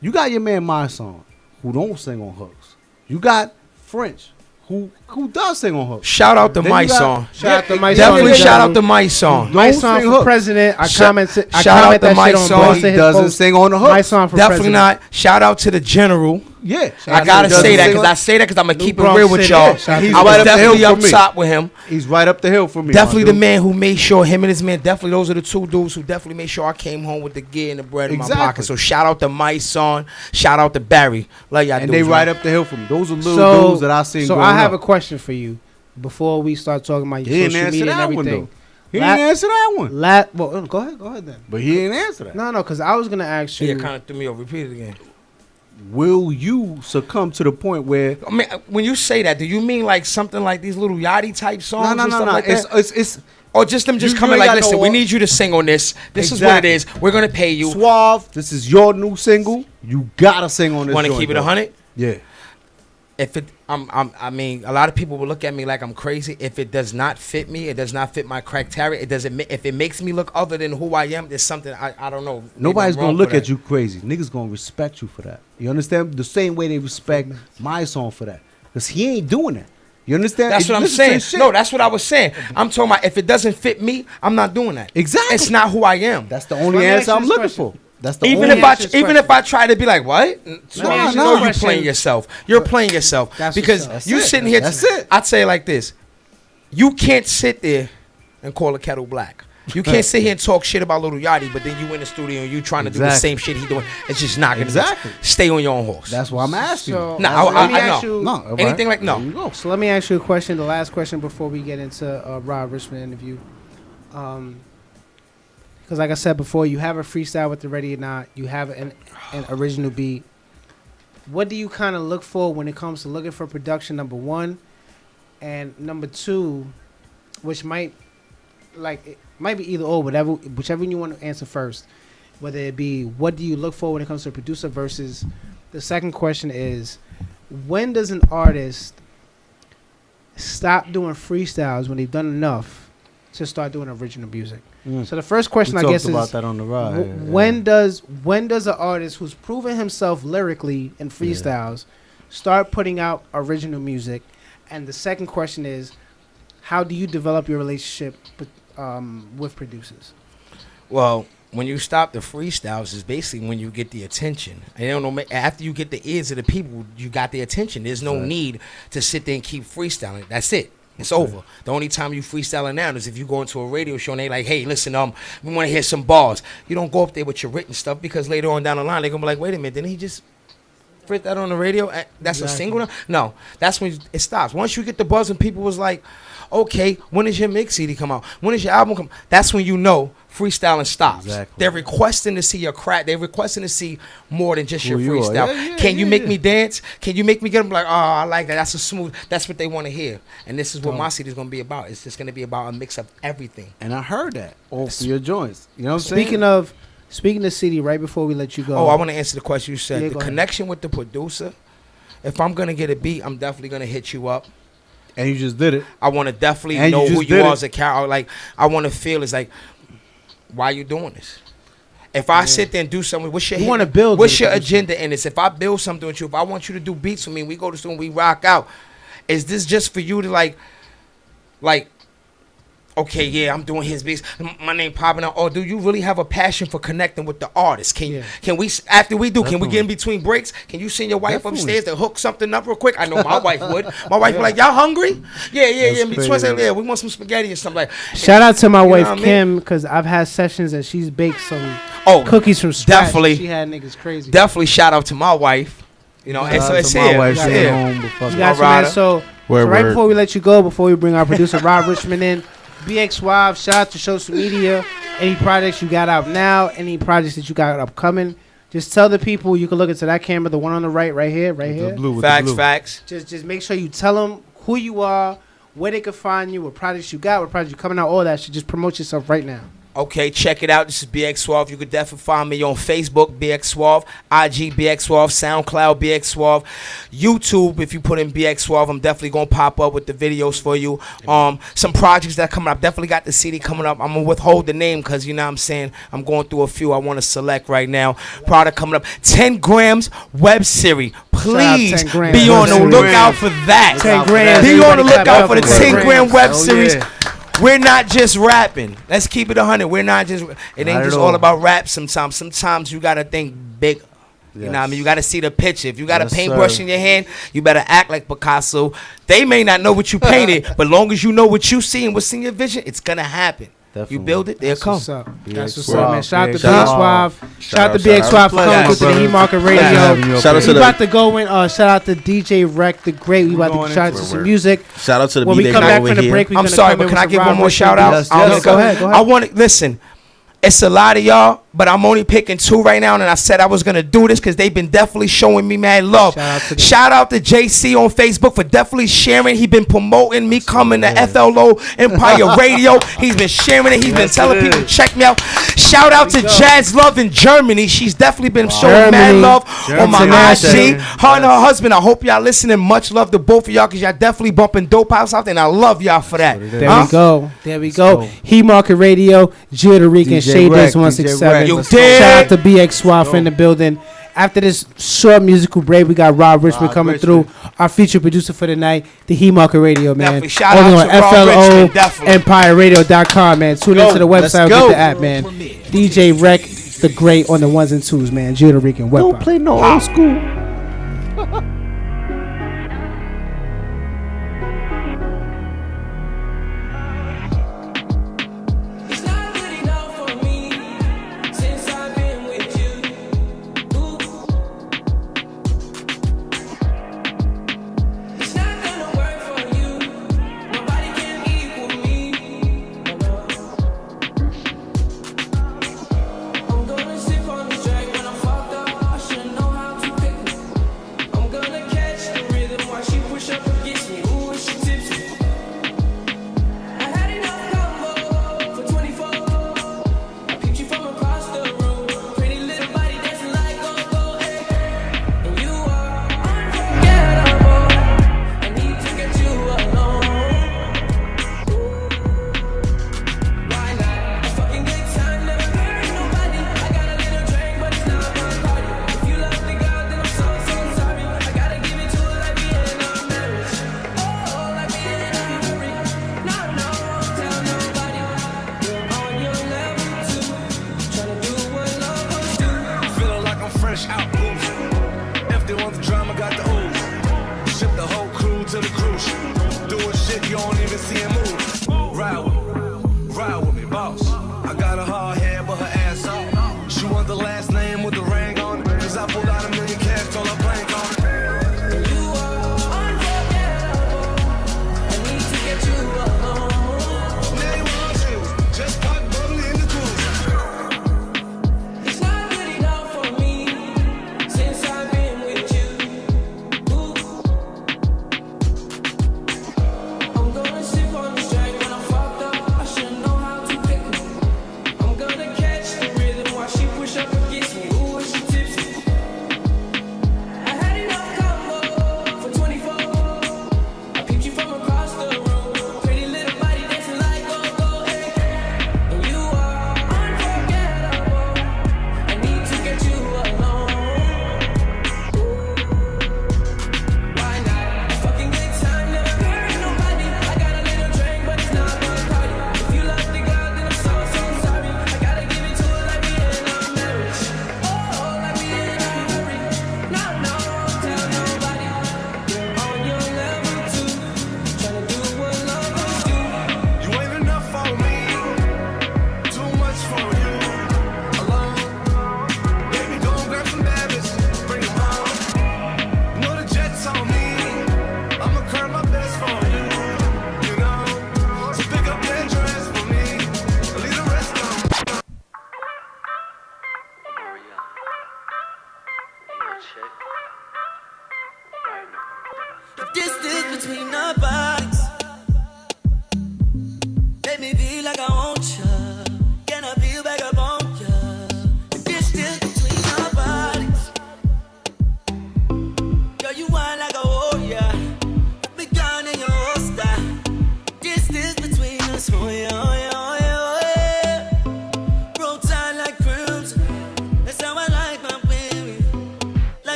you got your man My Song, who don't sing on hooks. You got French, who does sing on hooks. Shout out to Then My you got- Song. Shout out to My Song. Definitely in shout general. out to My Song. My Don't Song sing for hooks. president. I Shout- commented. I shout out comment to that My shit on Song. both He of his doesn't posts. sing on the hooks. My Song for Definitely president. not. Shout out to the general. Yeah, I gotta Doesn't say that sing because on- I say that because I'm gonna New keep it Bronx real with City. y'all. Yeah, shout out He's to I right was up the definitely hill up for me. top with him. He's right up the hill for me. Definitely my the dude. man who made sure him and his man. Definitely those are the two dudes who definitely made sure I came home with the gear and the bread in my Exactly. pocket. So shout out to My Song. Shout out to Barry. Love y'all And dudes, they man. right up the hill for me. Those are little dudes that I seen. So growing I have up. a question for you before we start talking about He your didn't social answer media and that one, everything. though. He didn't answer that one. Well, go ahead then. But he didn't answer that. No, because I was gonna ask you. Yeah, kind of threw me off. Repeat it again. Will you succumb to the point where? I mean, when you say that, do you mean like something like these little Yachty type songs? No. and stuff like that? It's or just them just you coming ain't like, got listen, no- we need you to sing on this. This is what it Exactly. is. We're gonna pay you. Suave. This is your new single. You gotta sing on this. Want to joint, keep it though. 100? Yeah. If it, I mean, a lot of people will look at me like I'm crazy. If it does not fit me, it does not fit my criteria. It doesn't. If it makes me look other than who I am, there's something I don't know. Maybe Nobody's I'm gonna wrong look for at that. you crazy. Niggas gonna respect you for that. You understand? The same way they respect My Song for that. Cause he ain't doing that. You understand? That's If you what I'm listen to saying. his shit- No, that's what I was saying. I'm talking about if it doesn't fit me, I'm not doing that. Exactly. It's not who I am. That's the only answer I'm looking for. That's the Even only if I try to be like, what? So No, you no. know you're Question. playing yourself. You're playing yourself That's because what's up. you That's it. sitting here. That's it. I'd say it like this: you can't sit there and call a kettle black. You can't sit here and talk shit about Little Yachty, but then you in the studio and you trying to do the Exactly. same shit he doing. It's just not gonna Exactly. stay on your own horse. That's why I'm asking. So, you. No, let me I ask know. you. No, all right. Anything like There you no. go. So let me ask you a question. The last question before we get into Rob Richmond interview. because like I said before, you have a freestyle with the Ready or Not. You have an original beat. What do you kind of look for when it comes to looking for production, number one? And number two, which might be either or, whichever you want to answer first. Whether it be, what do you look for when it comes to a producer versus the second question is, when does an artist stop doing freestyles when they've done enough to start doing original music? So the first question, I guess, is about that on the ride. when does an artist who's proven himself lyrically in freestyles start putting out original music? And the second question is, how do you develop your relationship with producers? Well, when you stop the freestyles is basically when you get the attention. I don't know, after you get the ears of the people, you got the attention. There's no need to sit there and keep freestyling. That's it. It's over. The only time you freestyling now is if you go into a radio show and they like, hey, listen, we want to hear some bars. You don't go up there with your written stuff, because later on down the line they're gonna be like, wait a minute, didn't he just freak that on the radio? That's a single now? No, that's when it stops. Once you get the buzz and people was like, okay, when does your mix CD come out? When does your album come? That's when you know freestyling stops. Exactly. They're requesting to see your crack. They're requesting to see more than just your freestyle. Can you make me dance? Can you make me get them like, oh, I like that. That's a smooth. That's what they want to hear. And this is what my CD is going to be about. It's just going to be about a mix of everything. And I heard that off your joints. You know what I'm saying? Speaking of CD, right before we let you go. Oh, I want to answer the question you said. The connection with the producer. If I'm going to get a beat, I'm definitely going to hit you up. And you just did it. I want to definitely know who you are as a character. Like, I want to feel it's like, why are you doing this? If I sit there and do something, what's your agenda in this? If I build something with you, if I want you to do beats with me, we go to school and we rock out, is this just for you to like, okay, yeah, I'm doing his beats, my name popping out, or do you really have a passion for connecting with the artist? Can we, after we do, can we get in between breaks? Can you send your wife upstairs to hook something up real quick? I know my wife would. My wife be like, y'all hungry? Yeah. We want some spaghetti or something like. Shout out to my wife Kim, because I've had sessions and she's baked some cookies from scratch. Definitely. She had niggas crazy. Definitely shout out to my wife. You know, and so it's here. So right before we let you go, before we bring our producer Rob Richmond in, BX5, shout out to social media. Any projects you got out now, any projects that you got upcoming, just tell the people. You can look into that camera, the one on the right here. Facts. Just make sure you tell them who you are, where they can find you, what projects you got, what projects you coming out, all that shit. Just promote yourself right now. Okay, check it out. This is BX Suave. You can definitely find me on Facebook, BX Suave, IG, BX Suave, SoundCloud, BX Suave, YouTube. If you put in BX Suave, I'm definitely gonna pop up with the videos for you. Some projects that coming up. Definitely got the CD coming up. I'm gonna withhold the name because you know what I'm saying, I'm going through a few I want to select right now. Product coming up. 10 Grams web series. Please be on the lookout for that. 10 grams. Be on the lookout for the 10 gram web series. We're not just rapping. Let's keep it 100. We're not just. It ain't just all about rap. Sometimes you gotta think big. You know what I mean? You gotta see the picture. If you got a paintbrush in your hand, you better act like Picasso. They may not know what you painted, but long as you know what you see and what's in your vision, it's gonna happen. Definitely. You build it, they'll come. That's what's up, man. Shout out to BX Suave. Shout out to BX Suave for coming through to the Heat Market Radio. Shout out to we about to go in. Shout out to DJ Rec the Great. We about to shout out to some music. Shout out to the when we come back from the break, I'm sorry, but can I give one more shout out? Go ahead. I want to listen. It's a lot of y'all, but I'm only picking 2 right now, and I said I was going to do this because they've been definitely showing me mad love. Shout out to JC on Facebook for definitely sharing. He's been promoting me coming to FLO Empire Radio. He's been sharing it. He's been telling people to check me out. Shout out to Jazz Love in Germany. She's definitely been showing mad love on my IG. Her and her husband, I hope y'all listening. Much love to both of y'all because y'all definitely bumping dope house out there, and I love y'all for that. There we go. Heat Market Radio, Judah Rican. Shade Days 167. Shout out to BX Suave in the building. After this short musical break, we got Rob Richmond coming through. Our feature producer for the night, the Heat Market Radio, man. Definitely. Shout out to Rob Richmond, FLOEmpireradio.com, man. Tune into the website, get the app, man. DJ Rec the Great on the ones and twos, man. Judah Rican. Don't play no old school. can see him move. Ride with me, boss. I got a hard head, but her ass off. She want the last name with the ring on it. Cause I pulled out $1 million cash, told her blank on it.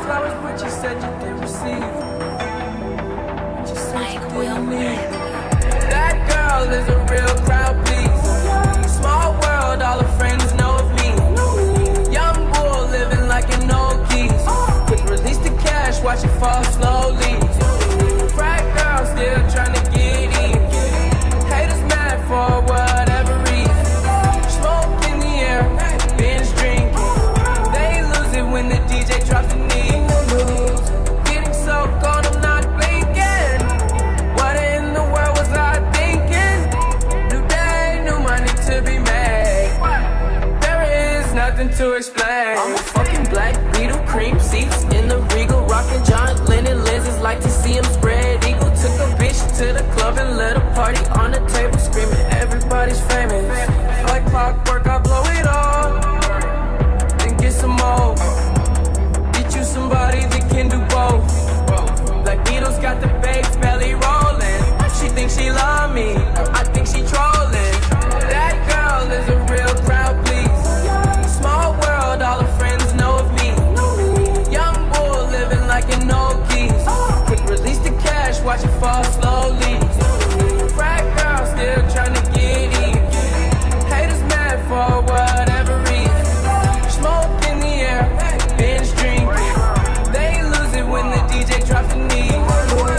Flowers, but you said you didn't receive. But you said That girl is a real crowd, please. Small world, all her friends know of me. Young bull living like an old keys. Quick release the cash, watch it fall slowly. Frat girl still trying to get in. Haters mad for whatever reason. Smoke in the air, binge drinking. They lose it when the DJ drops the knee. Getting so cold, I'm not blinking. What in the world was I thinking? New day, new money to be made. There is nothing to explain. I'm a fucking black Beetle, cream seats in the Regal, rockin' John Lennon lenses, like to see him spread eagle. Took a bitch to the club and let a party on the table, screaming everybody's famous. Like clockwork, I blow it all, then get some more. Get you somebody that can do both. Black Beatles got the babes belly rolling. She thinks she love me, I think she trolling. That girl is a real crowd, please. Small world, all her friends know of me. Young bull living like an old keys. Quick release the cash, watch it fall slowly. Frat girl still trying to get in. Haters mad for whatever reason. Smoke in the air, binge drinking. They lose it when the DJ drops the knee.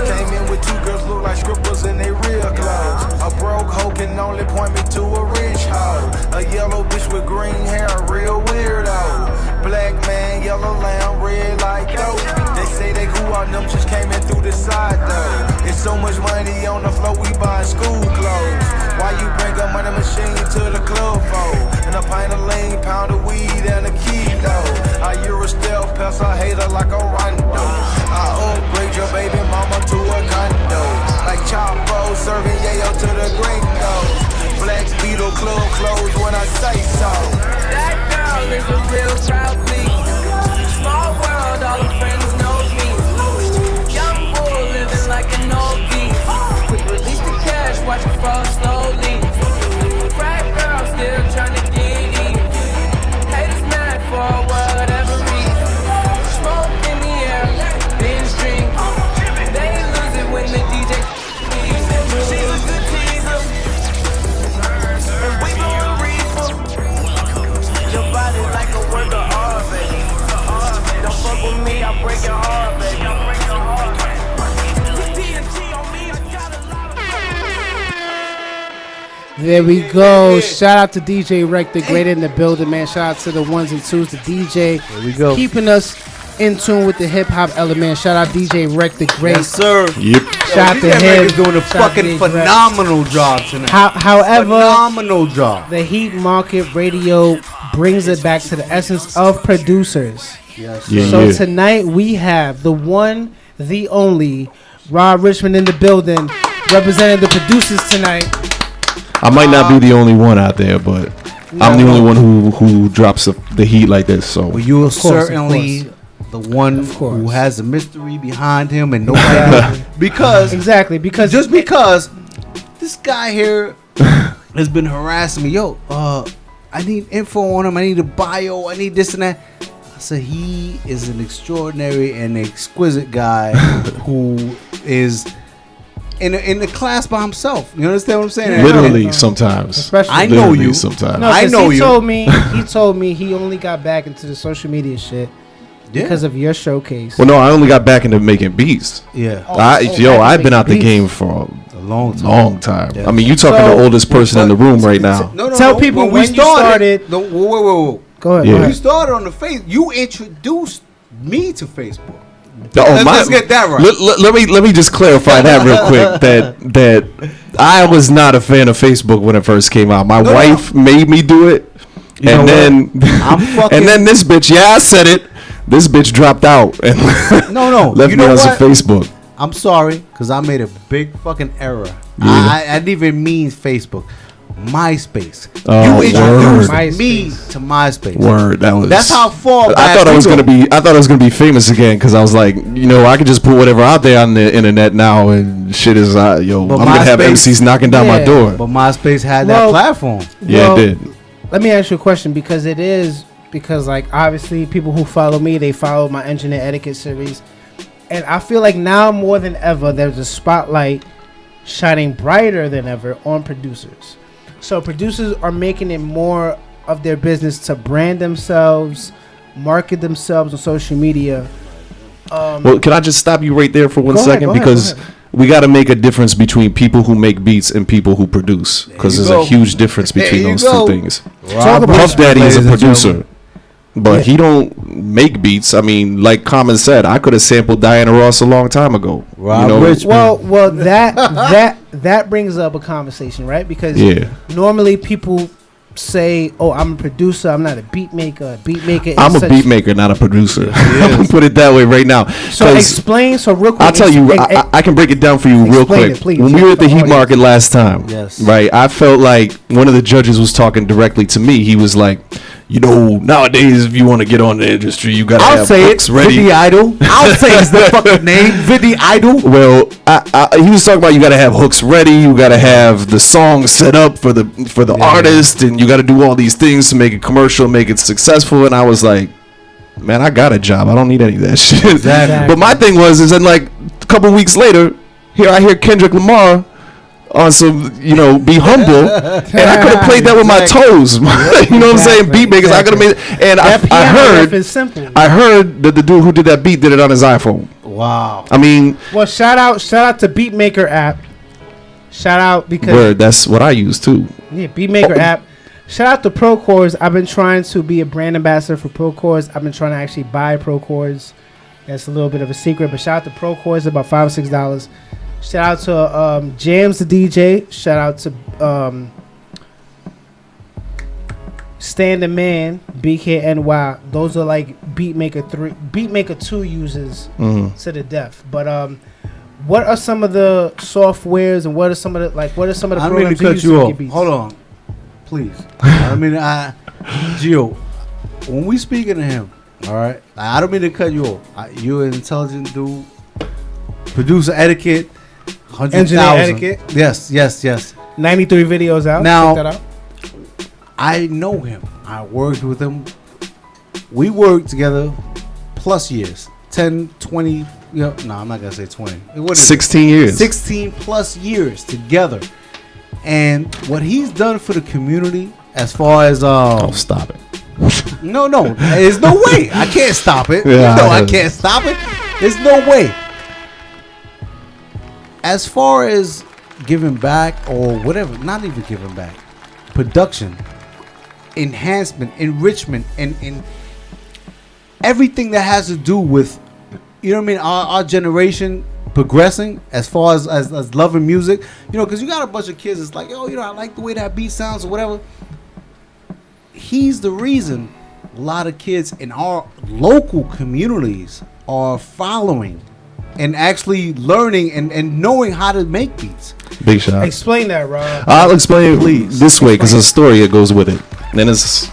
Came in with two girls look like strippers in they real clothes. A broke hoe can only point me to a rich hoe. A yellow bitch with green hair, a real weirdo. Black man, yellow lamb, red like dope. They say they grew on them, just came in through the side though. It's so much money on the floor, we buying school clothes. Why you bring a money machine to the club for? And a pint of lean, pound of weed, and a kilo. I Euro stealth pass, I hate her like a rondo. I upgrade your baby mama to a condo. Like Chapo serving yayo to the gringos. Black Beetle club closed when I say so. That girl is a real crowd, please. Small world, all her friends know me. Young bull living like an old geese. Quick release the cash, watch it fall slowly. Frat girl still trying to get in. Haters mad for whatever reason. Smoke in the air, binge drink. They lose it when the DJ leaves. She's a good teaser. And we blowin' reefer. Your body like a work of art, baby. Don't fuck with me, I'll break your heart, baby. I'll break your heart. TNT on me, I got a lot of. There we go. Shout out to DJ Rec the Great in the building, man. Shout out to the ones and twos, the DJ. There we go. Keeping us in tune with the hip hop element. Shout out DJ Rec the Great. Yes, sir. Yep. Shout out to him. Is doing a fucking phenomenal job tonight. However, phenomenal job. The Heat Market Radio brings it back to the essence of producers. Yes. Yeah, So yeah. tonight we have the one, the only, Rob Richmond in the building, representing the producers tonight. I might not be the only one out there, but I'm the only one who drops the heat like this. So Well, you are certainly the one who has a mystery behind him, and nobody because just because this guy here has been harassing me. Yo, I need info on him. I need a bio. I need this and that. I said he is an extraordinary and exquisite guy who is in a class by himself. You understand what I'm saying? literally sometimes. Especially I know Literally you. sometimes. No, I 'cause know he you. told me he only got back into the social media shit because of your showcase. Well, no, I only got back into making beats. Yeah. I've been out the game for a long time. Yeah. I mean, you talking So- the oldest person in the room right now. Tell people when you started. Whoa. Go ahead. Yeah. When you started on the face, you introduced me to Facebook. Oh, Let's get that right. Let me just clarify that real quick. That I was not a fan of Facebook when it first came out. My wife made me do it, You know and then what? and then this bitch. Yeah, I said it. This bitch dropped out and No. left You me know on some what? Facebook. I'm sorry, because I made a big fucking error. Yeah. I didn't even mean Facebook. MySpace. Oh, You introduced word. me to MySpace. Word, That's how far back I thought I was we go. gonna be famous again because I was like, I could just put whatever out there on the internet now and shit is But I'm gonna have MySpace- MCs knocking down my door. But MySpace had Well, that platform. Yeah, Well, it did. Let me ask you a question because like obviously people who follow me, they follow my engineer etiquette series. And I feel like now more than ever, there's a spotlight shining brighter than ever on producers. So producers are making it more of their business to brand themselves, market themselves on social media. Well, can I just stop you right there for one second? Go ahead, Because go ahead. we got to make a difference between people who make beats and people who produce. Because there's a huge difference between those two things. Puff Daddy is a producer, but he don't make beats. I mean, like Common said, I could have sampled Diana Ross a long time ago. Well, that brings up a conversation, right? Because normally people say, "Oh, I'm a producer. I'm not a beat maker." I'm a beat maker, not a producer. I'm gonna put it that way right now. So explain. So real quick, I'll tell you. I can break it down for you real quick. Please. When we were at the Heat Market last time, right? I felt like one of the judges was talking directly to me. He was like, "You know, nowadays, if you want to get on the industry, you gotta have hooks ready." Vidi Idol. I'll say it's the fucking name. Vidi Idol. Well, he was talking about you gotta have hooks ready. You gotta have the song set up for the artist, and you gotta do all these things to make it commercial, make it successful. And I was like, man, I got a job. I don't need any of that shit. Exactly. But my thing was, then like a couple weeks later, I hear Kendrick Lamar on some, Be Humble, and I could have played that with my toes. You know what I'm saying? Beat makers, I could have made it. And I heard that the dude who did that beat did it on his iPhone. Wow. I mean, well, shout out to Beatmaker app. Shout out because word, that's what I use too. Yeah, Beatmaker app. Shout out to Prochords. I've been trying to be a brand ambassador for Prochords. I've been trying to actually buy Prochords. That's a little bit of a secret, but shout out to Prochords, about $5 or $6. Shout out to Jams the DJ. Shout out to Stan the Man, BKNY. Those are like Beatmaker 3, Beatmaker 2 users to the death. But what are some of the softwares and what are some of the programs you use to get beats? Hold on, please. Gio, when we speaking to him, all right, I don't mean to cut you off. You're an intelligent dude. Producer etiquette. 100,000. Engineer etiquette. Yes. 93 videos out. Now, check that out. I know him. I worked with him. We worked together plus years. 10, 20. No, I'm not going to say 20. It wasn't 16 years. 16 plus years together. And what he's done for the community as far as... stop it. No. There's no way. I can't stop it. Yeah, I can't stop it. There's no way. As far as giving back or whatever, not even giving back, production, enhancement, enrichment, and everything that has to do with, our generation progressing as far as loving music, because you got a bunch of kids that's like, I like the way that beat sounds or whatever. He's the reason a lot of kids in our local communities are following and actually learning and knowing how to make beats. Big shot. Explain that, Rob. I'll explain it this way because there's a story that goes with it. And it's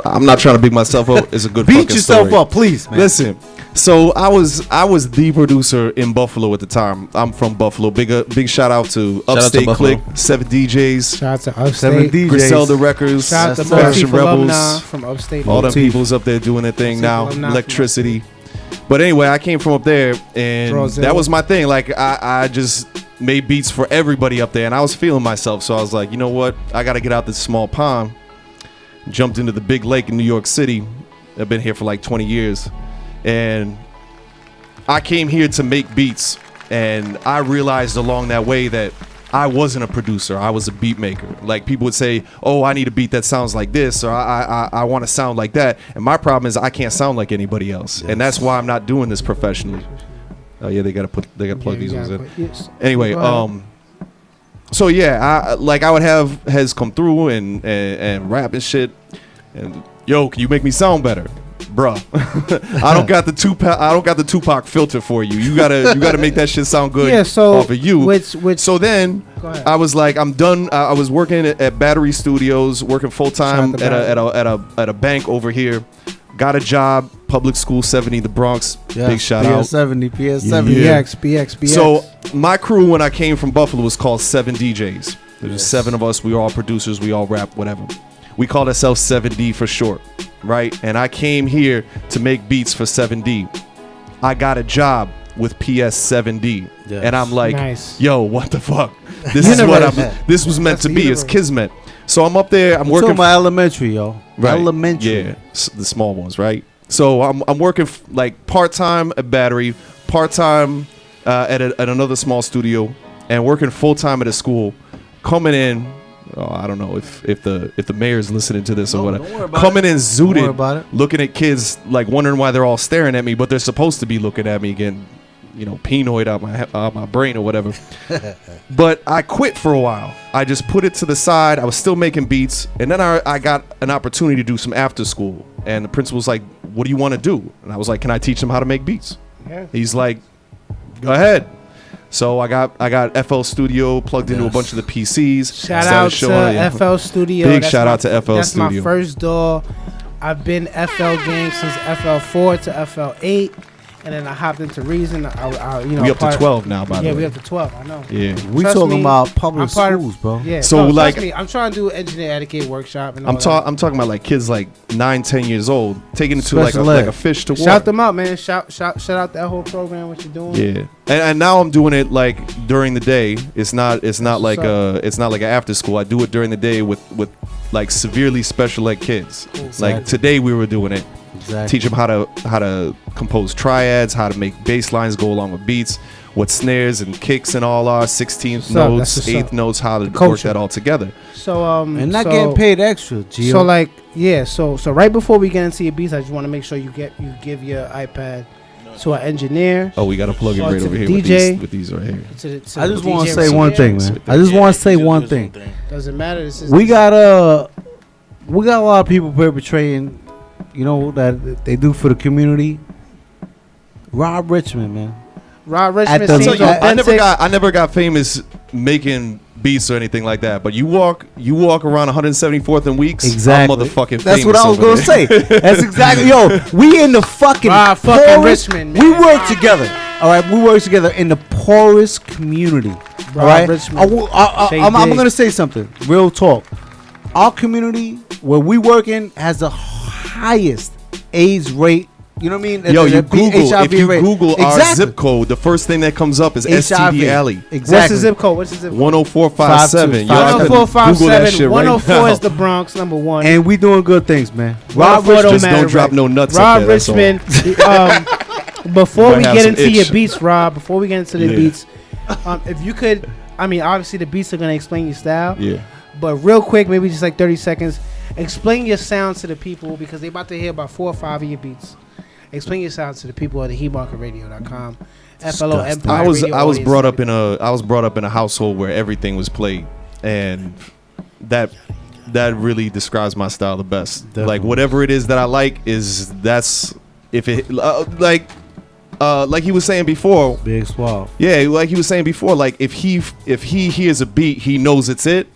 I'm not trying to big myself up. It's a good beat fucking yourself story. up, please, man. Listen. So I was the producer in Buffalo at the time. I'm from Buffalo. Big shout out to Upstate Click, 7 DJs. Shout out to Upstate. 7 DJs. Griselda Records. Shout out to Fashion Motif Rebels. alumni from Upstate. All them people's up there doing their thing now. Electricity. But anyway, I came from up there, and that was my thing. Like, I just made beats for everybody up there, and I was feeling myself. So I was like, you know what? I got to get out this small pond. Jumped into the big lake in New York City. I've been here for like 20 years. And I came here to make beats, and I realized along that way that I wasn't a producer. I was a beat maker. Like, people would say, oh, I need a beat that sounds like this, or I want to sound like that. And my problem is I can't sound like anybody else. Yes. And that's why I'm not doing this professionally. Oh yeah, they gotta plug these ones in. Anyway, so yeah, I would have Hez come through and rap and shit. And yo, can you make me sound better? Bruh, I don't got the Tupac filter for you. You gotta make that shit sound good. Yeah, so off of you. So then I was like, I'm done. I was working at Battery Studios, working full time at a bank over here. Got a job, public school 70, the Bronx. Big shout out. PS70, PS70. Yeah. BX. So my crew when I came from Buffalo was called 7 DJs. There's 7 of us. We were all producers. We all rap, whatever. We called ourselves 7D for short, right? And I came here to make beats for 7D. I got a job with PS7D, Yes. and I'm like, Nice. yo, what the fuck? This is what I'm. This was meant That's to the be. It's universe. kismet. So I'm up there. I'm We're working. talking about elementary, yo. Right. Elementary. Yeah, the small ones, right? So I'm working like part time at Battery, part time at another small studio, and working full time at a school. Coming in, I don't know if the mayor's listening to this or No, whatever. don't worry about Coming it. in Don't worry zooted, about it. looking at kids like wondering why they're all staring at me, but they're supposed to be looking at me again. Penoid out my brain or whatever. But I quit for a while. I just put it to the side. I was still making beats, and then I got an opportunity to do some after school. And the principal was like, "What do you want to do?" And I was like, "Can I teach them how to make beats?" Yeah. He's like, "Go ahead." So I got FL Studio plugged into a bunch of the PCs. Shout started out showing- to FL Studio. Big That's shout my- out to FL That's Studio. my first door. I've been FL gang since FL4 to FL8, and then I hopped into Reason. We up to 12 now, by the Yeah, way. we up to 12. I know. Yeah. We Trust talking me, about public I'm part of- schools, bro. Yeah. So, So trust like- me, I'm trying to do engineer etiquette workshop and all I'm talking about like kids like 9-10 years old taking it to Special like ed. a fish to that. water. Shout them out, man. Shout out that whole program. What you're doing? Yeah, and now I'm doing it like during the day. It's not like up. it's not like an after school. I do it during the day with like severely special ed kids. Exactly. Like today we were doing it. Exactly. Teach them how to compose triads, how to make bass lines go along with beats, what snares and kicks and all are, 16th What's up? notes, That's what's 8th up. notes, how to The work culture. that all together. So And not so- getting paid extra, Gio. So like yeah, so right before we get into your beats, I just want to make sure you give your iPad to an engineer. Oh, we got to plug it Or right to over the here DJ. with these right here. I just want to say one thing, man. I just want to say one thing. Doesn't matter. This is We got a lot of people perpetrating, that they do for the community. Rob Richmond, man. Rob At Richmond the- seems I- I never got famous making beats or anything like that. But you walk around 174th and Weeks. Exactly. I'm motherfucking That's what famous I was over gonna there. say. That's exactly. Yo, we in the fucking Rob fucking poorest. Richmond, We man. work together. All right, we work together in the poorest community. All right, Richmond. Shay I'm Diggs. gonna say something. Real talk. Our community where we work in has the highest AIDS rate. You know what I mean? Yo, The you Google HIV if you rate. Google our Exactly. zip code, the first thing that comes up is HIV. STD Alley. Exactly. What's the zip code? What's the zip code? 10457. Yo, I couldn't 10457. Google that shit right 104 now. is the Bronx, number one. And we doing good things, man. Rob 104 Richmond, just don't drop no nuts up Rob there, that's all. Richmond. Before Might we have get some into your itch. beats, Rob, before we get into the Yeah. beats, if you could, obviously the beats are gonna explain your style. Yeah. But real quick, maybe just like 30 seconds, explain your sounds to the people because they about to hear about 4 or 5 of your beats. Explain your sounds to the people at the HeatMarketRadio.com. FLO Empire I was Radio brought audience. up in a household where everything was played, and that really describes my style the best. Definitely. Like whatever it is that I like that's if it like he was saying before. Big Suave. Yeah, like he was saying before, like if he hears a beat, he knows it's it.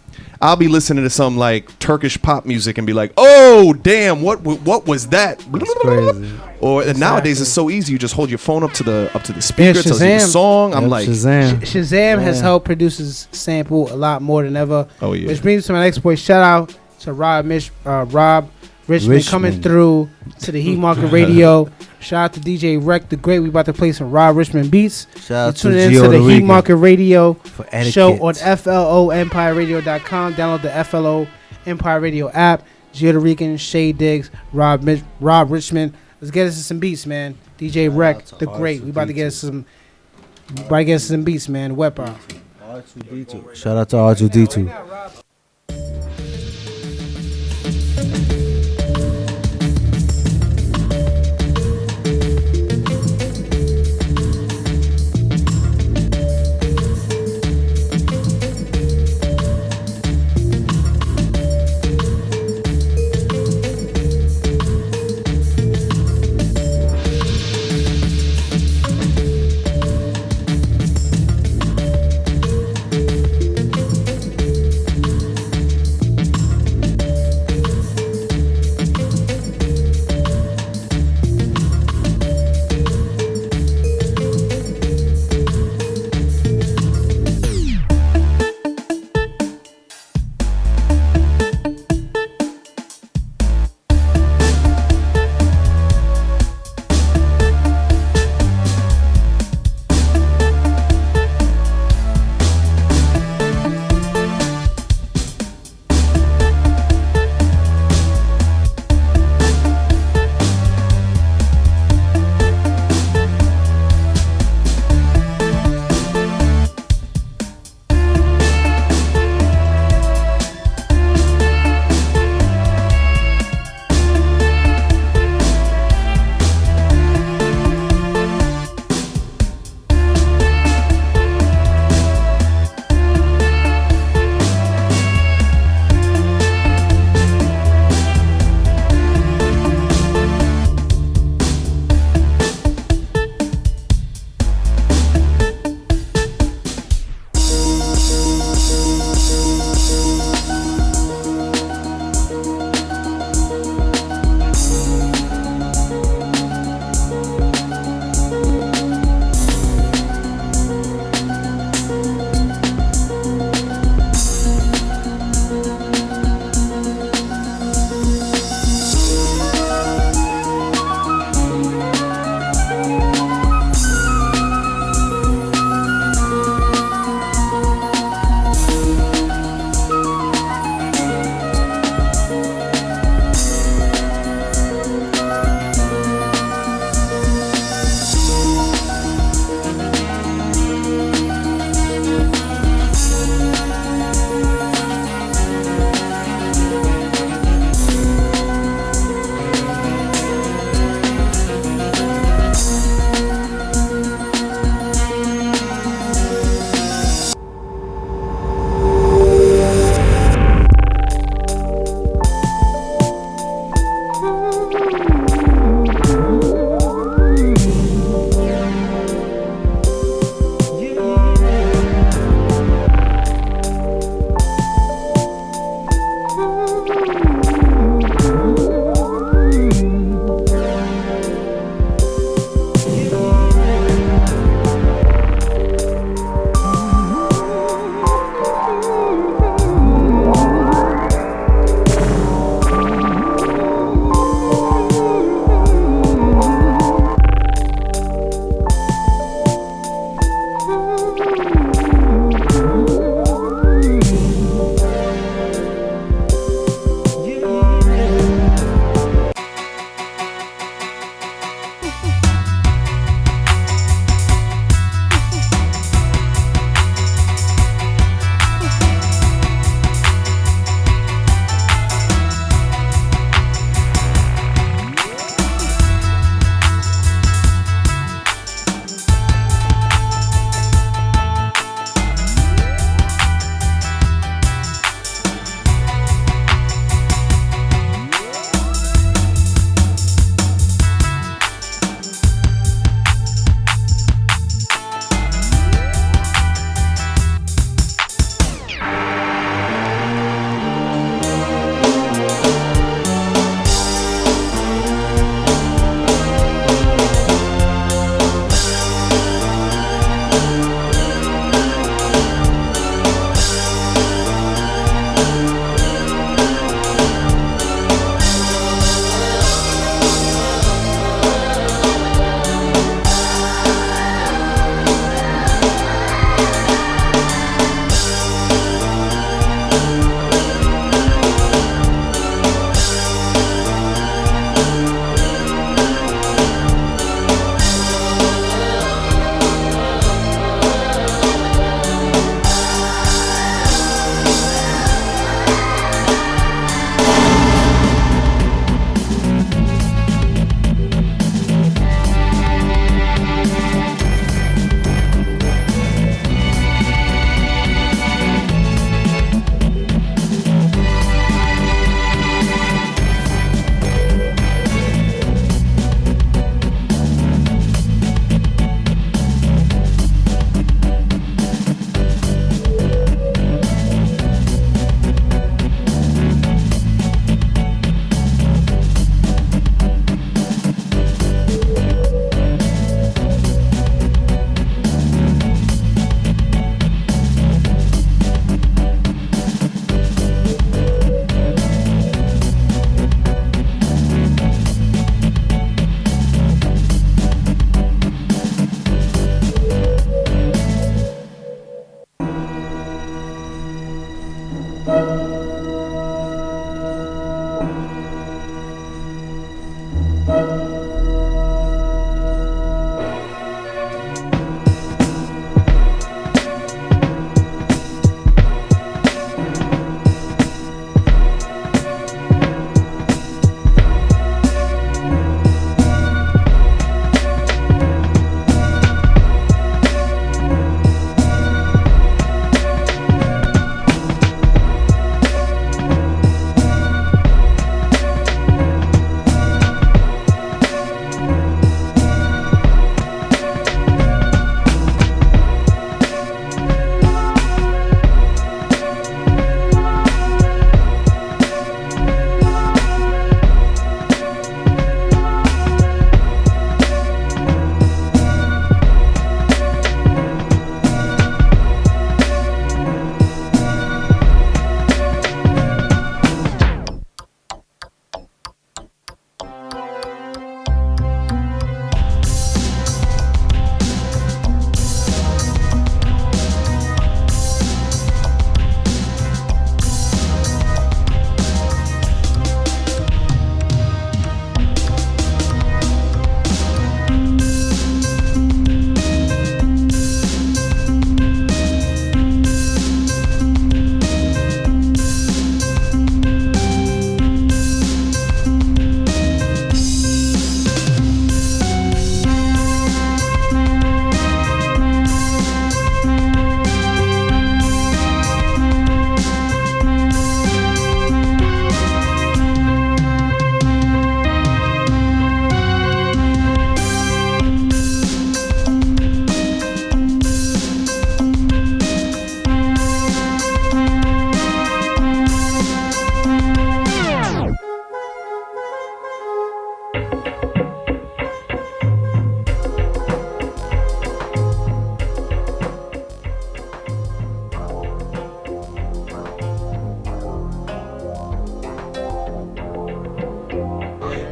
I'll be listening to some like Turkish pop music and be like, "Oh, damn, what was that?" That's crazy. Or nowadays it's so easy. You just hold your phone up to the speaker, tells you the Shazam. song. I'm Yep, like, Shazam. Shazam has Yeah. helped producers sample a lot more than ever. Oh, yeah. Which brings me to my next point. Shout out to Rob Richmond coming through to the Heat Market Radio. Shout out to DJ Rec the Great. We about to play some Rob Richmond beats. Shout out You're tuning to into Gio the the Heat Rican Market Radio for etiquette. show on FLOEmpireRadio.com. Download the FLO Empire Radio app. Gio the Rican, Shay Diggs, Rob Richmond. Let's get us some beats, man. DJ Rec the Great. We about to get us some beats, man. Weapon. Shout out to R2D2.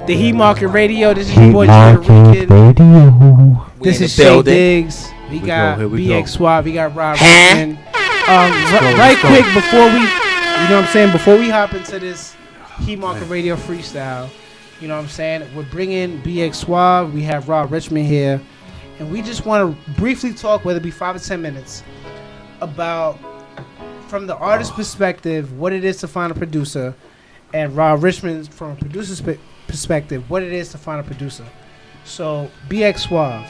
The Heat Market Radio. This is your boy Jada Rican. This is Shay Diggs. We got BX Suave. We got Rob Richmond. Right quick before we, you know what I'm saying, before we hop into this Heat Market Radio freestyle, you know what I'm saying, we're bringing BX Suave. We have Rob Richmond here, and we just want to briefly talk, whether it be 5 or 10 minutes, about from the artist perspective what it is to find a producer, and Rob Richmond from a producer's perspective what it is to find a producer. So BX Suave,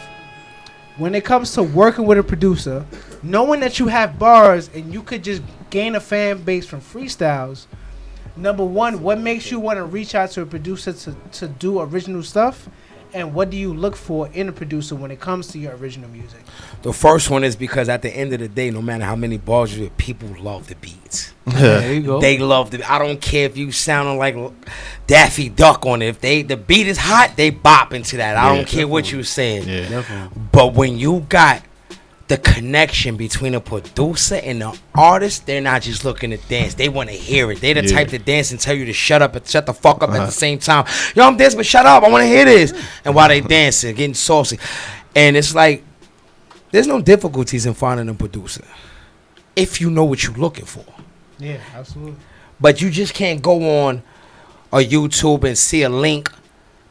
when it comes to working with a producer, knowing that you have bars and you could just gain a fan base from freestyles, number one, what makes you want to reach out to a producer to do original stuff? And what do you look for in a producer when it comes to your original music? The first one is because at the end of the day, no matter how many bars you have, people love the beats. There you go. They love the. I don't care if you sounding like Daffy Duck on it. If the beat is hot, they bop into that. I don't care what you're saying. Yeah, definitely. But when you got the connection between a producer and the artist, they're not just looking to dance. They want to hear it. They're the type to dance and tell you to shut up and shut the fuck up at the same time. Yo, I'm dancing, but shut up. I want to hear this. And while they dancing, getting saucy. And it's like, there's no difficulties in finding a producer if you know what you're looking for. Yeah, absolutely. But you just can't go on a YouTube and see a link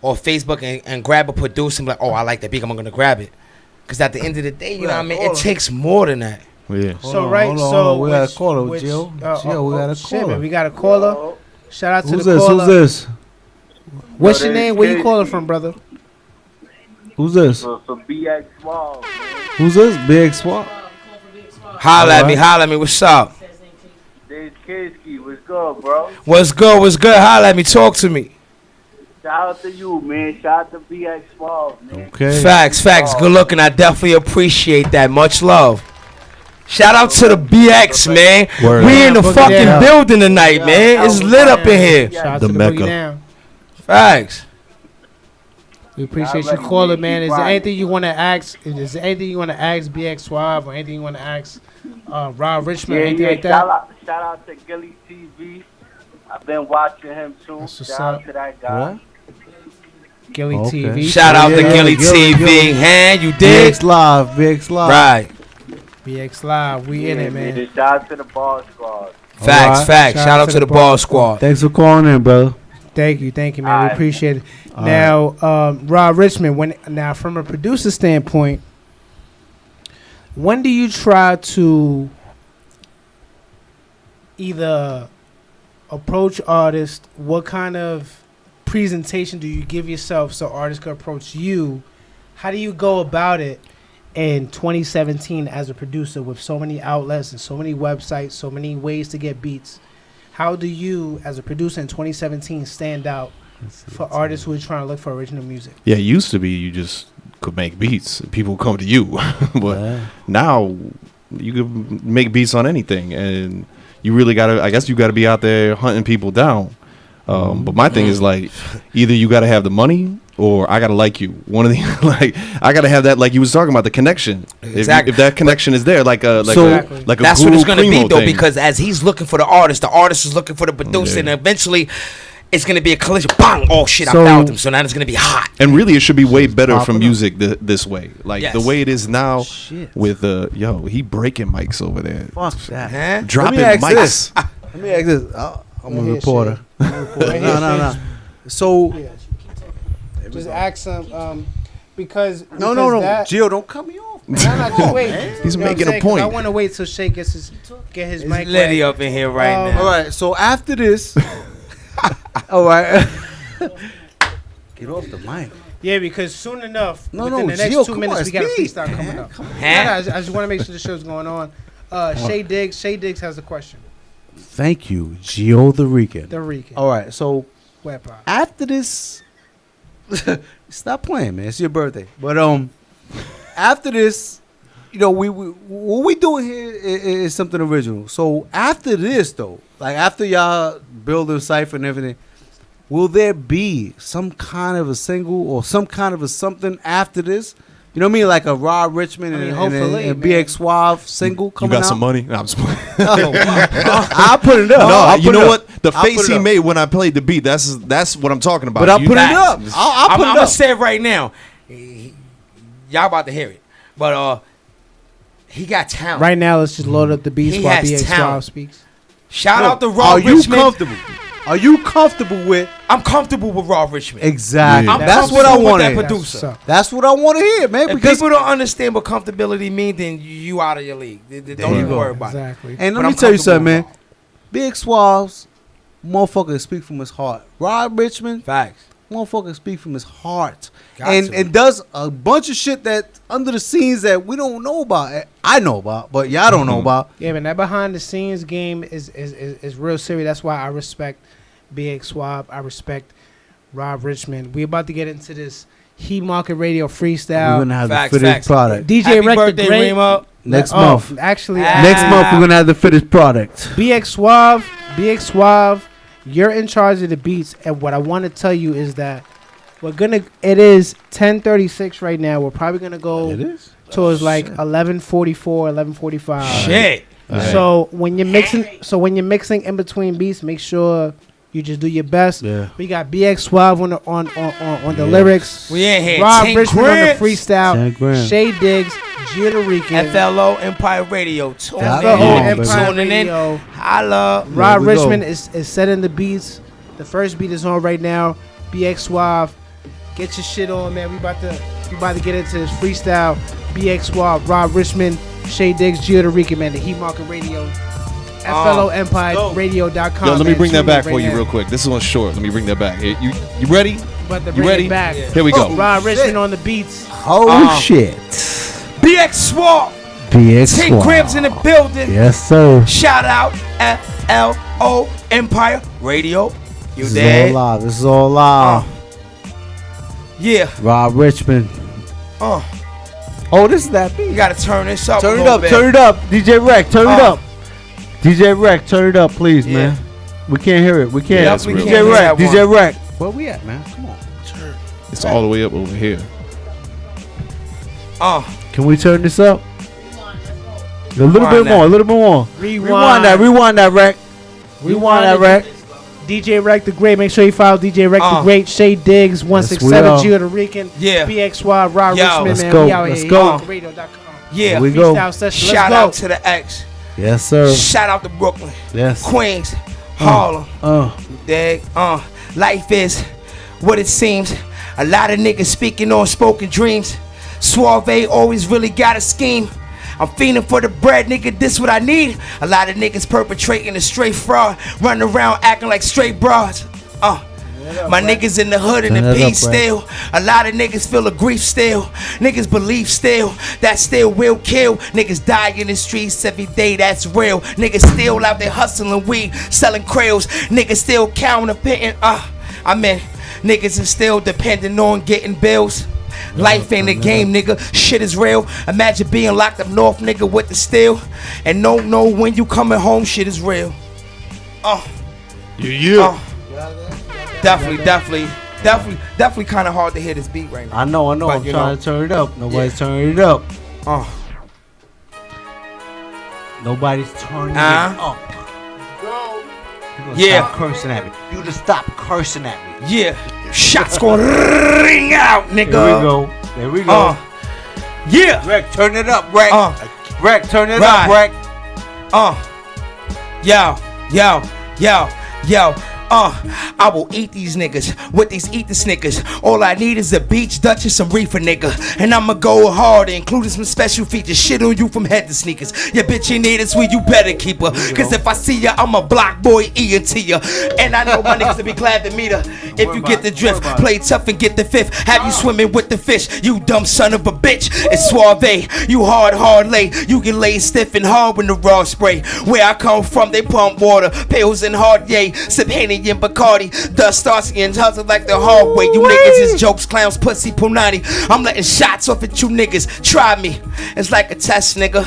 or Facebook and grab a producer and be like, oh, I like that beat, I'm going to grab it. Because at the end of the day, you know what I mean? It takes more than that. Yeah. So, we got a caller, Jill. We got a caller. We got a caller. Shout out to Who's the this? caller. Who's this? What's your name? Where you calling from, brother? Who's this? For BX Suave. Who's this? Big Swap. Holla at me. What's up? Dave Kasky, what's good, bro? What's good? Holla at me. Talk to me. Shout out to you, man. Shout out to BX Suave, man. Okay. Facts. Good looking. I definitely appreciate that. Much love. Shout out to the BX, man. Word. We in the fucking building tonight, man. It's lit up in here. Shout out The to Mecca. Boogie Down. Facts. We appreciate you calling, man. Is there anything you want to ask? Is there anything you want to ask BX Suave or anything you want to ask Rob Richmond or anything like that? Shout out to Gilly TV. I've been watching him too. Shout out to that guy. What? Gilly TV. Shout out to Gilly TV. Hand, you dig? BX Live. Right. BX Live. We in it, man. Shout out to the Ball Squad. Facts. Shout out to the Ball Squad. Thanks for calling in, brother. Thank you, man. We appreciate it. Now, Rob Richmond, now from a producer standpoint, when do you try to either approach artists? What kind of presentation do you give yourself so artists can approach you? How do you go about it in 2017 as a producer with so many outlets and so many websites, so many ways to get beats? How do you, as a producer in 2017, stand out for artists who are trying to look for original music? Yeah, it used to be you just could make beats. People come to you. But now you can make beats on anything. And you really got to, I guess you got to be out there hunting people down. But my thing is like, either you got to have the money or I got to like you. One of the, like, I got to have that, like you was talking about, the connection. Exactly. If that connection is there, like a, that's what it's going to be, though, thing. because as he's looking for the artist is looking for the producer, and eventually it's going to be a collision. Bang! Oh, shit, I found him. So now it's going to be hot. And really, it should be way better for music this way. Like, Yes. the way it is now with, he breaking mics over there. Fuck that. Dropping Let me ask mics. this. Let me ask this. I'm a hear reporter. No. So, Just ask him, because no. that- Gio, don't cut me off. No, just wait. He's You know what making I'm a saying? 'Cause point. I want to wait till Shay get his mic. Letty right. up in here right now. All right, so after this, all right. Get off the mic. Yeah, because soon enough, No, within no, the next Gio, 2 come minutes, on, we got a speak. freestyle coming up. Come on. I just want to make sure the show's going on. Shay Diggs has a question. Thank you, Gio the Rican. The Rican. All right, so Web pop. after this, stop playing, man. It's your birthday. But after this, you know, we what we doing here is something original. So after this, though, like after y'all build the cipher and everything, will there be some kind of a single or some kind of a something after this? You know what I mean? Like a Rob Richmond and hopefully, a BX Suave single You coming got out? some money? No, I'm just playing. I'll put it up. No, I'll you put know it what? up. The I'll face put it he up. made when I played the beat, that's what I'm talking about. But I'll You- put it up. I'll put it I'm gonna up. say it right now. Y'all about to hear it, but he got talent. Right now, let's just load up the beats He while has BX talent. Suave speaks. Shout out to Are Rob you Richmond. comfortable? Are you comfortable with? I'm comfortable with Rob Richmond. Exactly. I'm That's what I comfortable with want to that hear. producer. That's what I want to hear, man. If Because people don't understand what comfortability means, then you out of your league. Don't even worry about it. And But let me I'm tell you something, comfortable man. Big Suave's motherfucker speak from his heart. Rob Richmond, facts. Motherfucker speak from his heart, Got and to. and does a bunch of shit that under the scenes that we don't know about. I know about, but y'all don't know about. Yeah, man, that behind the scenes game is real serious. That's why I respect BX Suave. I respect Rob Richmond. We about to get into this Heat Market Radio freestyle. We're gonna have the finished product. DJ Happy Rec the birthday, Great. Remo. Next Oh, month. Actually, Next month we're gonna have the finished product. BX Suave, you're in charge of the beats, and what I want to tell you is that it is 10:36 right now. We're probably gonna go towards like 11:44, 11:45. Shit. So when you're mixing in between beats, make sure you just do your best. Yeah. We got BX Suave on the lyrics. We in here. Rob 10 Richmond on the grams. 10 freestyle. grams. Shay Diggs, Gio Rican. FLO Empire Radio. Tune FLO in. Empire Tuning in. Radio. Holla. Rob we go. Richmond is setting the beats. The first beat is on right now. BX Suave, get your shit on, man. We about to get into this freestyle. BX Suave, Rob Richmond, Shay Diggs, Gio Rican, man. The Heat Market Radio. FLO Empire Radio.com. Yo, let me man. bring that Tune back in for right you now. real quick. This is on short. Let me bring that back. Here, you ready? About to You bring ready? it back. Here we go. Rob Richmond on the beats. Oh shit. BX Swap. BX 10 Suave. grams in the building. Yes, sir. Shout out FLO Empire Radio. You This is there? all live. This is all live. Yeah. Rob Richmond. Oh, this is that beat. You gotta turn this up. Turn a it little up. bit. Turn it up. DJ Rec, turn it up. DJ Rec, turn it up, please, Yeah. man. We can't hear it. We can't. Yeah, it's real. DJ Can't hear Rec, that DJ one. Rec. Where we at, man? Come on. It's all the way up over here. Can we turn this up? A little Rewind bit more. A little bit more. Rewind that. Rewind that, Rec. Rewind that, Rec. DJ Rec the Great. Make sure you follow DJ Rec the Great. Shay Diggs, 167 Yes, we Gio the Rican. Yeah. BX Suave, Rob Yo. Richmond, Let's man. go. We out Let's here. go. HeatMarketRadio.com. Yeah. Here we go. Freestyle session. Let's Shout go. out to the X. Yes, sir. Shout out to Brooklyn. Yes. Queens. Harlem. Uh. Dig. Life is what it seems. A lot of niggas speaking on spoken dreams. Suave always really got a scheme. I'm fiending for the bread, nigga, this what I need. A lot of niggas perpetrating a straight fraud, running around acting like straight broads. My niggas in the hood and the peace still. A lot of niggas feel a grief still. Niggas believe still, that still will kill. Niggas die in the streets every day, that's real. Niggas still out there hustling weed, selling krills. Niggas still counterfeiting, niggas is still depending on getting bills. Life ain't a game, nigga. Shit is real. Imagine being locked up north, nigga, with the steel. And don't know when you coming home, shit is real. Definitely kind of hard to hear this beat right now. I know. But, I'm trying to turn it up. Nobody's turning it up. Nobody's turning it up. You stop cursing at me. You just stop cursing at me. Yeah. Shots gonna ring out, nigga. There we go. Yeah. Rec, turn it up, Rec. Rec, turn it up, Rec. Yo. I will eat these niggas with these eat the Snickers. All I need is a beach Dutch and some reefer, nigga. And I'ma go hard, including some special features. Shit on you from head to sneakers. Your bitch ain't need it, sweet, you better keep her. Cause if I see ya, I'm a block boy ENT ya. And I know my niggas will be glad to meet her. If you get the drift, play tough and get the fifth. Have you swimming with the fish, you dumb son of a bitch. It's Suave, you hard lay. You get laid stiff and hard with the raw spray. Where I come from, they pump water, pills and hard yay. Sip Henny and Bacardi, dust Starsky and hustle like the hard way. You niggas is jokes, clowns, pussy, punani. I'm letting shots off at you niggas. Try me. It's like a test, nigga.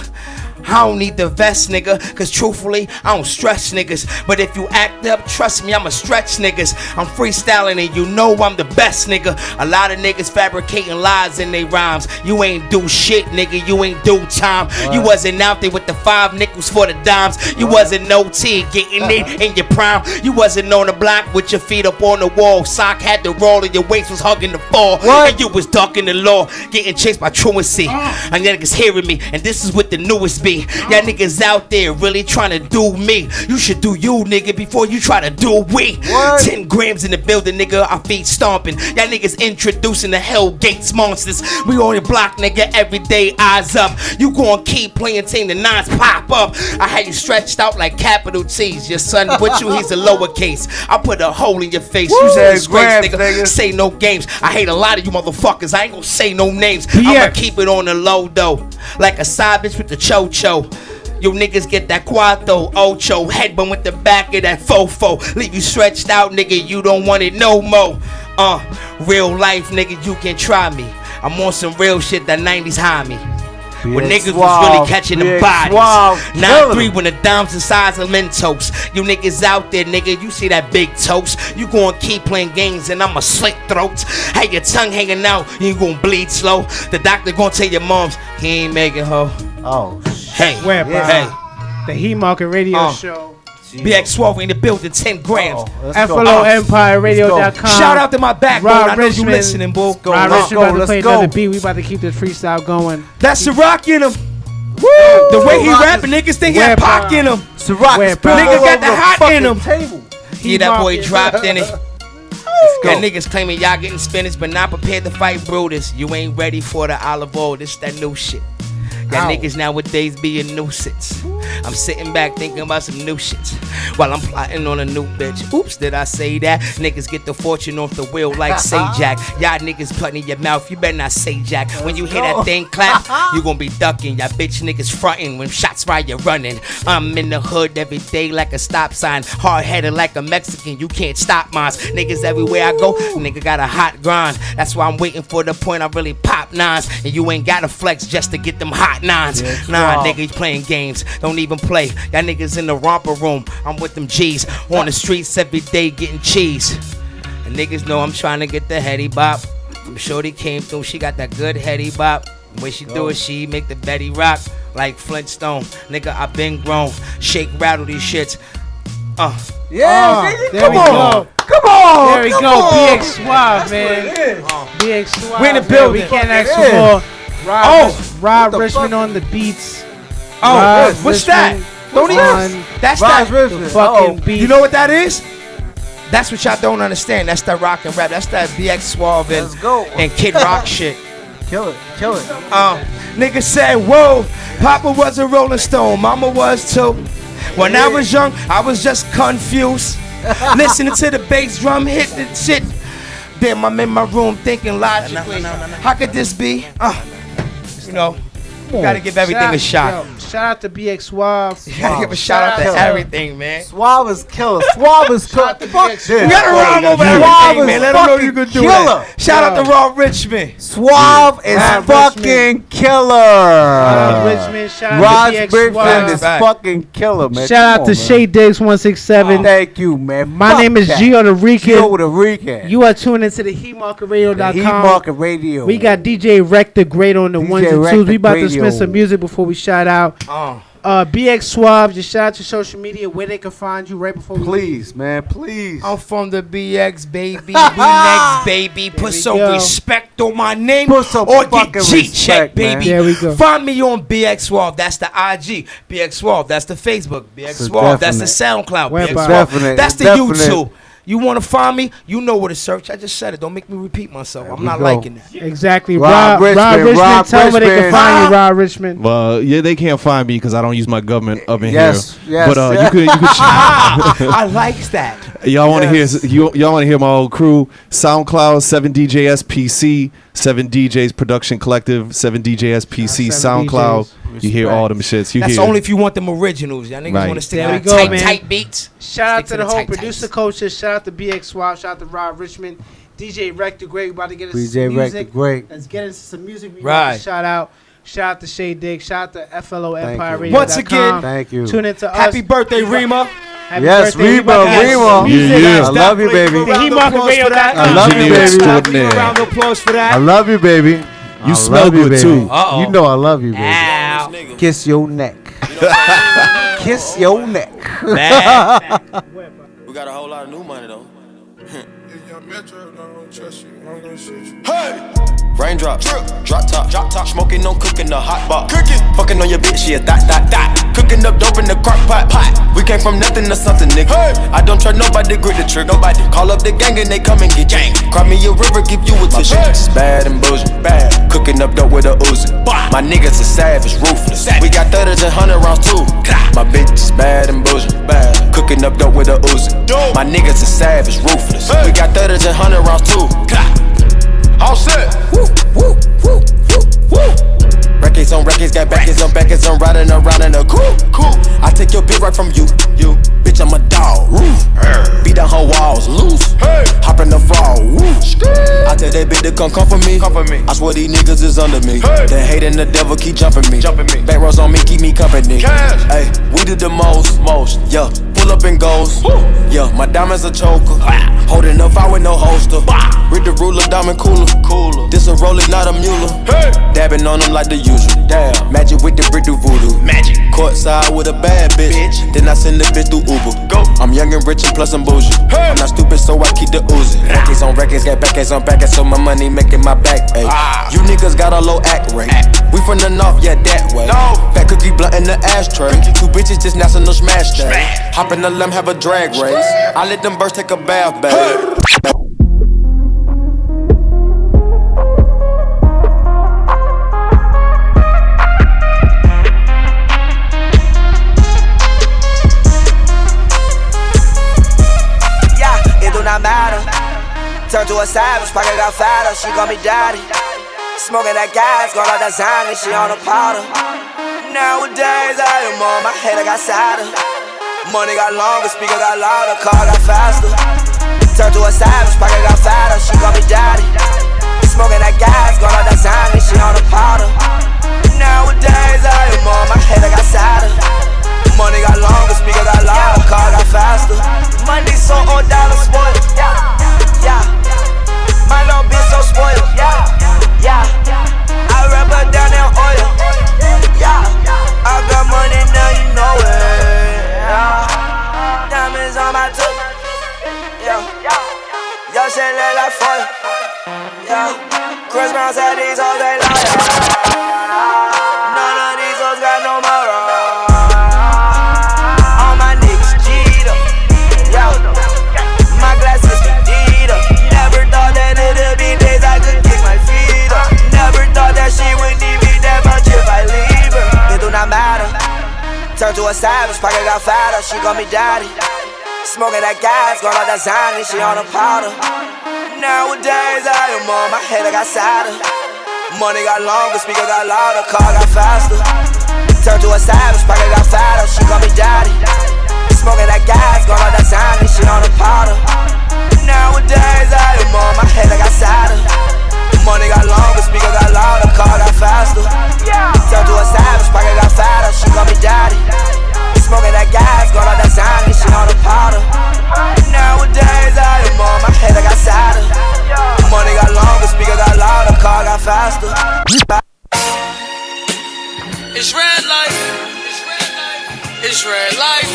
I don't need the vest, nigga, cause truthfully, I don't stress niggas. But if you act up, trust me, I'ma stretch niggas. I'm freestyling and you know I'm the best, nigga. A lot of niggas fabricating lies in they rhymes. You ain't do shit, nigga, you ain't do time. You wasn't out there with the 5 nickels for the dimes. You wasn't no T getting it in your prime. You wasn't on the block with your feet up on the wall. Sock had to roll and your waist was hugging the fall. And you was ducking the law, getting chased by truancy. And niggas hearing me, and this is what the newest be. Y'all niggas out there really trying to do me. You should do you, nigga, before you try to do we. 10 grams in the building, nigga, our feet stomping. Y'all niggas introducing the Hell Gates monsters. We on your block, nigga, every day, eyes up. You gon' keep playing till the nines pop up. I had you stretched out like capital T's. Your son with you, he's a lowercase. I put a hole in your face. You say disgrace, nigga. Say no games. I hate a lot of you motherfuckers. I ain't gon' say no names. I'ma keep it on the low, though. Like a side bitch with the cho-cho. You niggas get that cuatro, ocho, headbun with the back of that fofo. Leave you stretched out, nigga, you don't want it no more. Real life, nigga, you can try me. I'm on some real shit that 90s high me. When niggas was really catching the bodies. 9-3 when the dimes the size of Mentos. You niggas out there, nigga, you see that big toast. You gonna keep playing games and I'ma slit throats. Have your tongue hanging out, you gonna bleed slow. The doctor gonna tell your moms, he ain't making her. Hey, the Heat Market Radio Show. BX Suave in the building, 10 grams. FLOEmpireradio.com. Shout out to my backbone. I know you listening, boo. Rod Richmond about to play another beat. We about to keep this freestyle going. That's Ciroc in him. Woo! The way he rapping, niggas think he had Pac in him. Ciroc, nigga got the hot in him. Yeah, that boy dropped in it. That niggas claiming y'all getting spinach, but not prepared to fight Brutus. You ain't ready for the olive oil. This that new shit. Y'all niggas nowadays be a nuisance. I'm sitting back thinking about some new shit while I'm plotting on a new bitch. Oops, did I say that? Niggas get the fortune off the wheel like Sajak. Y'all niggas putting in your mouth, you better not say jack. When you hear that thing clap, you gonna be ducking. Y'all bitch niggas fronting when shots fire, you're running. I'm in the hood every day like a stop sign. Hard-headed like a Mexican, you can't stop mines. Niggas everywhere I go, nigga got a hot grind. That's why I'm waiting for the point I really pop nines. And you ain't gotta flex just to get them hot nines. Nah, nigga, you playing games. Don't even play. Y'all niggas in the romper room. I'm with them G's. On the streets every day getting cheese. And niggas know I'm trying to get the heady bop. I'm sure they came through. She got that good heady bop. When she do it, she make the Betty rock like Flintstone. Nigga, I been grown. Shake, rattle these shits. Come on. There we go. BX Suave, man. BX Suave. We're in the building. We can't ask for more. Rod Richmond on the beats. What's that? Don't even. That's Rod that. Richmond. Fucking beat. You know what that is? That's what y'all don't understand. That's that rock and rap. That's that BX Suave and Kid Rock shit. Kill it. Nigga said, whoa, Papa was a Rolling Stone, Mama was too. When I was young, I was just confused. Listening to the bass drum hit the shit. Then I'm in my room thinking logically, how could this be? You know, you gotta give everything a shot. Shout out to BX Suave. You gotta give a shout out to everything, man. Suave is killer. Suave is killer. Fuck this. You gotta rhyme over everything, man. Let them know you can do that. Shout out to Raw Richmond. Suave is fucking killer. Richmond. Shout out Raj to BX Richmond Suave. is fucking killer, man. Shout out to Shay Diggs 167. Thank you, man. My name is Gio the Rican. Gio the Rican. You are tuning into the HeatMarketRadio.com. Heat Market Radio. We got DJ Wreck the Great on the ones and twos. We about to spin some music before we shout out. BX Suave, just shout out to social media where they can find you right before we Please, man, please. I'm from the BX, baby. We next, baby. Put some respect on my name. Put some or fucking get G-check, respect, man. baby. There we go. Find me on BX Suave. That's the IG. BX Suave. That's the Facebook. BX So Suave. That's the definite. SoundCloud. Where BX about? Suave. Definite, That's the definite. YouTube. You want to find me? You know where to search. I just said it. Don't make me repeat myself. I'm not go. liking that. Exactly. Rob Richmond, Rob tell them where they can Richmond. find you, Rob Richmond. Well, yeah, they can't find me because I don't use my government up in Yes, here. yes. But you could I like that. y'all want to hear y'all want to hear my old crew? SoundCloud, 7DJSPC, 7DJs Production Collective, 7DJSPC, 7 SoundCloud. DJs. You hear all them shits. You That's hear only if you want them originals. Y'all niggas Right. want to stick There to we the go, tight, man. tight beats. Shout out Stick to the whole tight producer tights. coaches. Shout out to BX Suave. Shout out to Rob Richmond. DJ Wreck the Great. We about to get us DJ some Wreck music. the Great. Let's get into some music. We Right. right. Shout out. Shout out to Shay Diggs. Shout out to FLO Thank Empire you. Radio. Once again, Thank you. Tune into us. Happy birthday, Rima. Happy Yes, birthday. We Reba, about to have some Reba. music. Yeah. I love you, baby. The HeatMarketRadio.com. I love you, Engineer baby. extraordinaire. Round of applause for that. I love you, baby. I You smell love you, good, baby. too. Uh-oh. You know I love you, baby. Ow. Kiss your neck. Kiss your neck. Man. We got a whole lot of new money though. Hey! Raindrop, drop top, smoking, no cooking, the hot pot. Cooking, fucking on your bitch, yeah, dot. Cooking up dope in the crock pot. We came from nothing to something, nigga. Hey! I don't trust nobody, grip the trick. Nobody call up the gang and they come and get gang. Cry me a river, give you a tissue. It's bad and bullshit, bad. Cooking up dope with a Uzi. My niggas are savage, ruthless. We got 30s and 100 rounds too. My bitch is bad and bullshit, bad. Cooking up dope with a Uzi. My niggas are savage, ruthless. We got 30s and 100 rounds too. All set. Records on records, got backers on backers, I'm riding around in a cool. I take your bitch right from you. Bitch, I'm a dog. Beat down her walls, loose. Hey! Hop in the fall. I tell that bitch to come for me. I swear these niggas is under me. Hey! The hate and the devil keep jumping me. Back rows on me, keep me company. Cash! Hey, we did the most. Yeah, pull up and goes. Yeah, my diamonds a choker. Holding up, I with no holster. Read the ruler, diamond cooler. This a roller, not a mule. Hey! Dabbing on them like the usual. Damn, magic with the brick do voodoo. Magic. Courtside with a bad bitch. Then I send the bitch through Uber. Go. I'm young and rich and plus I'm bougie. Hey. I'm not stupid, so I keep the Uzi. Records on records, got backers on backers, so my money making my back. Ay. You niggas got a low act rate. We from the north, yeah, that way. No. Fat cookie blunt in the ashtray. Two bitches just national smash day. Hop in the limb, have a drag race. I let them birds take a bath, babe. Not matter. Turn to a savage, pocket got fatter. She call me daddy. Smoking that gas, got all that Zan and she on a powder. Nowadays I am on my head, I got sadder. Money got longer, speaker got louder, car got faster. Turn to a savage, pocket got fatter. She call me daddy. Smoking that gas, got all that Zan and she on a powder. Nowadays I am on my head, I got sadder. Money got longer, speaker got louder, car got faster. Money so on dollar spoiled, yeah. My little bitch so spoiled, yeah. I rub her down in oil, yeah. I got money now, you know it, yeah. Diamonds on my tooth, yeah. Yo, shit look like foil, yeah. Chris Brown said these hoes ain't loyal. None of these hoes got no moral. savage, pocket got fatter, she call me daddy. Smoking that gas, going out that Zany, she on a powder. Nowadays I am on my head, I got sadder. Money got longer, speaker got louder, car got faster. Turned to a savage, pocket got fatter, she call me daddy. Smoking that gas, going out that Zany, she on a powder. Nowadays I am on my head, I got sadder. Money got longer, speaker got louder, car got faster. Turned to a savage, pocket got fatter, she call me daddy. Smoking that gas, going out that Zany, she on the powder. Nowadays I am on my head, I got sadder. Money got longer, speaker got louder, car got faster. It's red life. It's red life.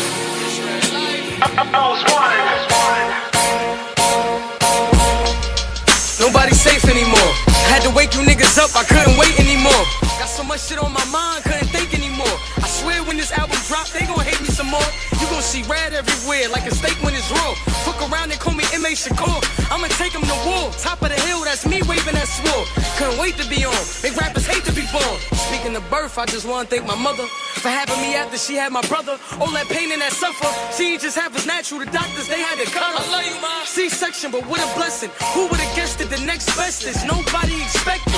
Nobody's safe anymore. I had to wake you niggas up, I couldn't wait anymore. Got so much shit on my mind, couldn't think anymore. I swear when this album drop, they gon' hate me some more. You gon' see red everywhere, like a steak when it's raw. Fuck around and call me M.A. Shakur. I'ma take them to war. Top of the hill, that's me waving that sword. Couldn't wait to be on. Big rappers hate to be born. Speaking of birth, I just wanna thank my mother for having me after she had my brother. All that pain and that suffer, she ain't just half as natural. The doctors, they had to cut her. I love you, ma. C-section, but what a blessing. Who would've guessed it? The next best is nobody expected.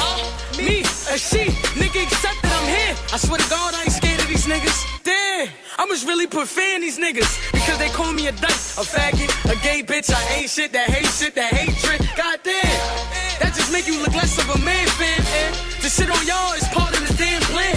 Me, a she, nigga accepted, I'm here. I swear to God, I ain't scared of these niggas. Damn, I must really put fear in these niggas because they call me a dyke, a faggot, a gay bitch. I ain't shit, that hatred. God damn, that just make you look less of a man, fam. The shit on y'all is part of the damn plan.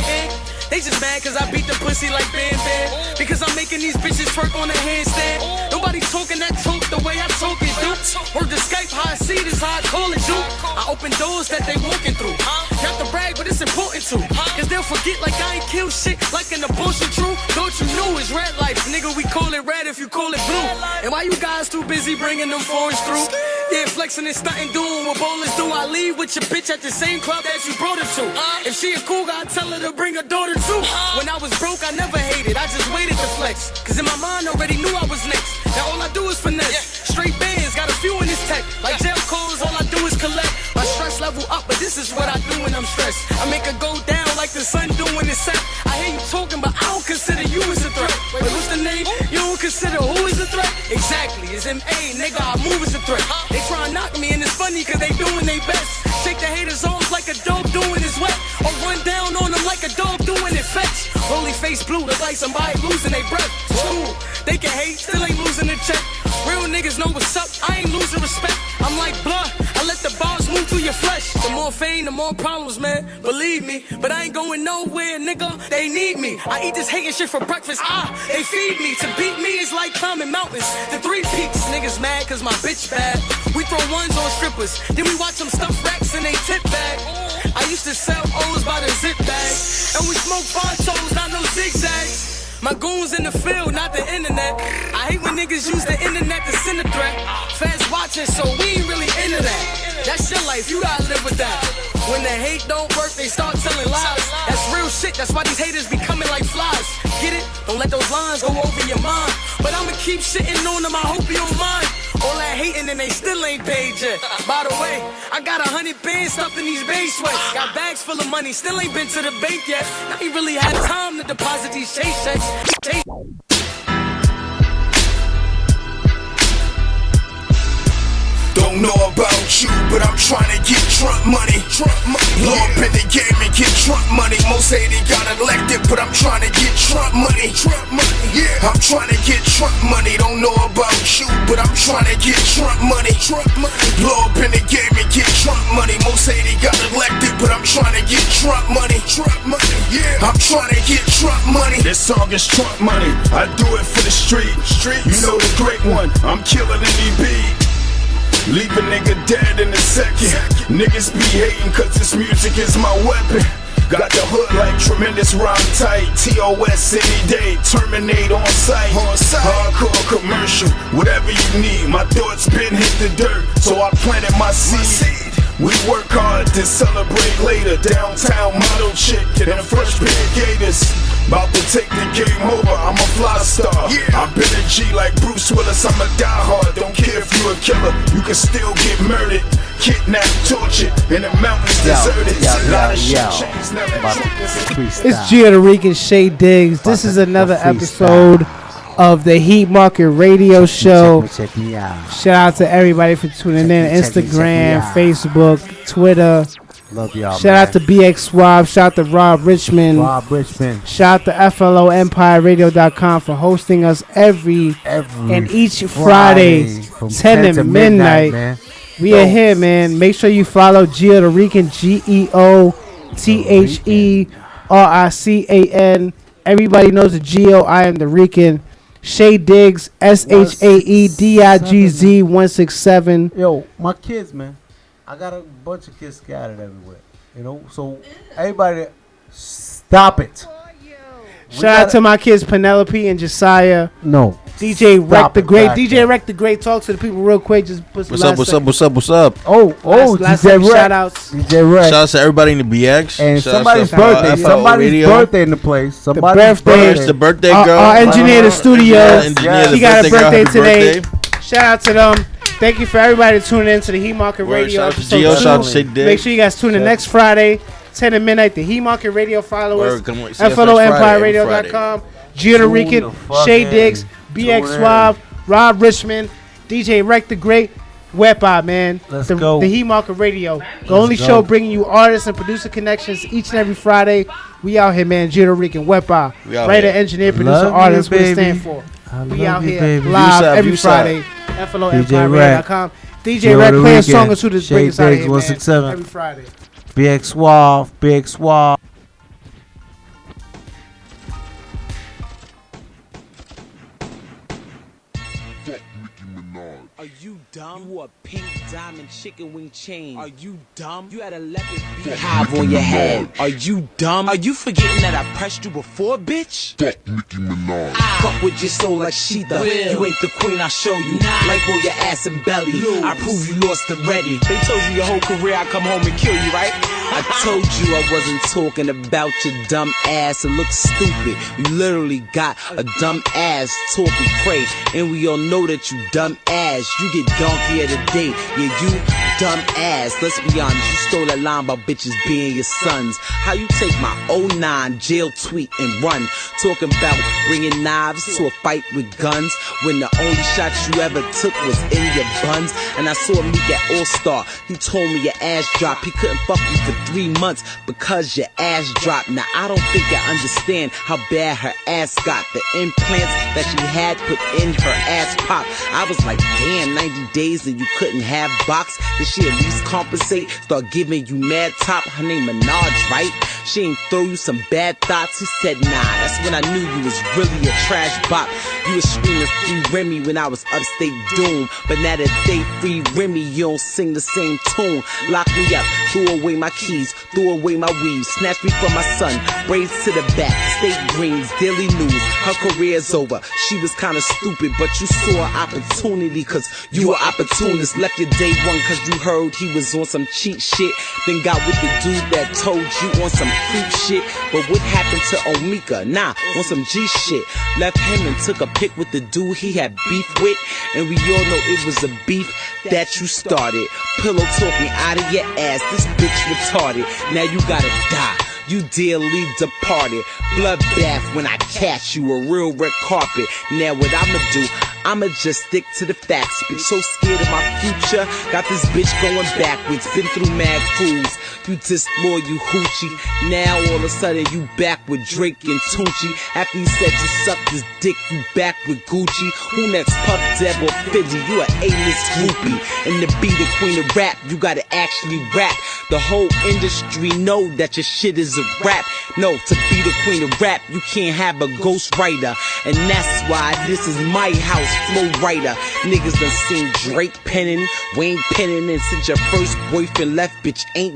They just mad cause I beat the pussy like Bam Bam. Because I'm making these bitches twerk on a handstand. Nobody talking that talk the way I talk it, dude. Word to Skype, how I see this, how I call it, dude. I open doors that they walking through. Not to brag, but it's important too. Cause they'll forget like I ain't kill shit like an abortion true. Don't you know it's red life, nigga, we call it red if you call it blue. And why you guys too busy bringing them foreigns through? Yeah, flexing and stunting, doing what ballers do. I leave with your bitch at the same club that you brought her to. If she a cool guy, tell her to bring her daughter too. When I was broke, I never hated, I just waited to flex. Cause in my mind, already knew I was next. Now all I do is finesse. Straight bands, got a few in this tech. Like jail calls, all I do is collect. My stress level up, but this is what I do when I'm stressed. I make her go down like the sun doing its set. I hear you talking, but I don't consider you as a threat. Wait, what's the name? You don't consider who is a threat? Exactly, it's M.A., nigga, I move as a threat. They try and knock me and it's funny cause they doing their best. Shake the haters off like a dog doing his wet. Or run down on them like a dog doing it fetch. Holy face blue, look like somebody losing their breath. Cool, they can hate, still ain't losing the check. Real niggas know what's up, I ain't losing respect. I'm like blood, I let the bars move through your flesh. The more fame, the more problems, man, believe me. But I ain't going nowhere, nigga, they need me. I eat this hating shit for breakfast, they feed me. To beat me is like climbing mountains. The 3 peaks, niggas mad cause my bitch bad. We throw ones on strippers, then we watch them stuff racks in they tip bag. I used to sell O's by the zip bag. And we smoke ponchos, not no zigzags. My goons in the field, not the internet. I hate when niggas use the internet to send a threat. Fast watching, so we ain't really into that. That's your life, you gotta live with that. When the hate don't work, they start telling lies. That's real shit, that's why these haters be coming like flies. Get it? Don't let those lines go over your mind. But I'ma keep shitting on them, I hope you don't mind. All that hating and they still ain't paid yet. By the way, I got 100 bands stuffed in these base sweats. Got bags full of money, still ain't been to the bank yet. I ain't really had time to deposit these chase checks. Don't know about you, but I'm trying to get Trump money. Blow up in the game and get Trump money. Most say they got elected, but I'm trying to get Trump money. Yeah, I'm trying to get Trump money. Don't know about you, but I'm trying to get Trump money. Blow up in the game and get Trump money. Most say they got elected, but I'm trying to get Trump money. Yeah, I'm trying to get Trump money. This song is Trump money. I do it for the street. You know the great one. I'm killing any beat. Leave a nigga dead in a second. Niggas be hating cause this music is my weapon. Got the hood like tremendous rhyme tight. TOS any day, terminate on sight. Hardcore commercial, whatever you need. My thoughts been hit the dirt, so I planted my seed. We work hard to celebrate later. Downtown model chick in a fresh pair of gators. About to take the game over, I'm a fly star. I've been a G like Bruce Willis, I'm a diehard. Don't care if you a killer, you can still get murdered, kidnapped, tortured, and the mountains deserted. A lot of shit chains never. It's Gio the Rican, Shay Diggs. This is another episode of the Heat Market Radio Show. Check me out. Shout out to everybody for tuning in. Instagram, Facebook, Twitter. Love y'all. Shout out to BX Swab. Shout out to Rob Richmond. Shout out to FLOEmpireRadio.com for hosting us every and each Friday from 10 to midnight. Man. We are here, man. Make sure you follow Gio the Rican, GEOTHERICAN. Everybody knows the Geo. I am the Rican. Shay Diggs, SHAEDIGZ 167. Yo, my kids, man. I got a bunch of kids scattered everywhere. You know, so everybody, stop it. Shout out to my kids Penelope and Josiah. No. DJ Rec the Great. DJ Rec the Great. Talk to the people real quick. Just put some What's up? Last DJ Rec. shout outs. DJ Rec. Shout out to everybody in the BX. And Shout somebody's out to birthday. FLO Somebody's Radio. birthday in the place. Somebody's It's the birthday girl. Our engineer, the studio. She got a birthday Happy today. birthday. Shout out to them. Thank you for everybody tuning in to the Heat Market Radio. Shout out to episode Gio, 2. shout out to Shay Diggs. Make sure you guys tune in next Friday, 10 to midnight. The Heat Market Radio. Follow us. Come on, see us next Friday, FLOEmpireRadio.com. Gio the Rican, Shay Diggs, BX Swab, Rob Richmond, DJ Rec the Great. Wepa, man. Let's go. The Heat Market Radio. The only show bringing you artists and producer connections each and every Friday. We out here, man. Gio the Rican, Wepa. Writer, engineer, producer, artist. What it stand for. We out here live every Friday. FLOEmpireRadio.com. DJ Rec playing songs who just bring us out of here, man. Every Friday. BX Swab. Are you dumb? You wore a pink diamond chicken wing chain. Are you dumb? You had a leopard beehive on your head. Are you dumb? Are you forgetting that I pressed you before, bitch? Fuck Nicki Minaj. Fuck with your soul like Sheetha. You ain't the queen, I'll show you. Like on your ass and belly. I prove you lost already. They told you your whole career I'd come home and kill you, right? I told you I wasn't talking about your dumb ass. It looks stupid. You literally got a dumb ass talking cray. And we all know that you dumb ass. You get donkey of the day. Yeah, you dumb ass. Let's be honest. You stole that line about bitches being your sons. How you take my 09 jail tweet and run? Talking about bringing knives to a fight with guns when the only shots you ever took was in your buns. And I saw Meek at All-Star. He told me your ass dropped. He couldn't fuck you for 3 months because your ass dropped. Now I don't think I understand how bad her ass got. The implants that she had put in her ass pop. I was like, damn, 90 days and you couldn't have box. Did she at least compensate? Start giving you mad top. Her name Minaj, right? She ain't throw you some bad thoughts. He said, nah, that's when I knew you was really a trash bop. You was screaming free Remy when I was upstate Doom. But now that they free Remy, you don't sing the same tune. Lock me up, threw away my keys, threw away my weave, snatched me from my son, braids to the back, state greens, daily news. Her career's over. She was kinda stupid, but you saw an opportunity cause you were opportunist. Left your day one cause you heard he was on some cheat shit. Then got with the dude that told you on some creep shit. But what happened to Omika? Nah, on some G shit. Left him and took a pic with the dude he had beef with. And we all know it was a beef that you started. Pillow talking out of your ass, this bitch retarded. Now you gotta die. You dearly departed. Bloodbath when I catch you, a real red carpet. Now what I'ma do, I'ma just stick to the facts. Been so scared of my future, got this bitch going backwards. Been through mad fools, you just more you hoochie. Now all of a sudden you back with Drake and Tunchi. After you said you sucked his dick, you back with Gucci. Who next, Puff, Deb, or Fidgy? You a A-list groupie. And to be the queen of rap, you gotta actually rap. The whole industry know that your shit is a rap. No, to be the queen of rap, you can't have a ghost writer. And that's why this is my house, Flow Writer. Niggas done seen Drake penning, Wayne penning, and since your first boyfriend left, bitch ain't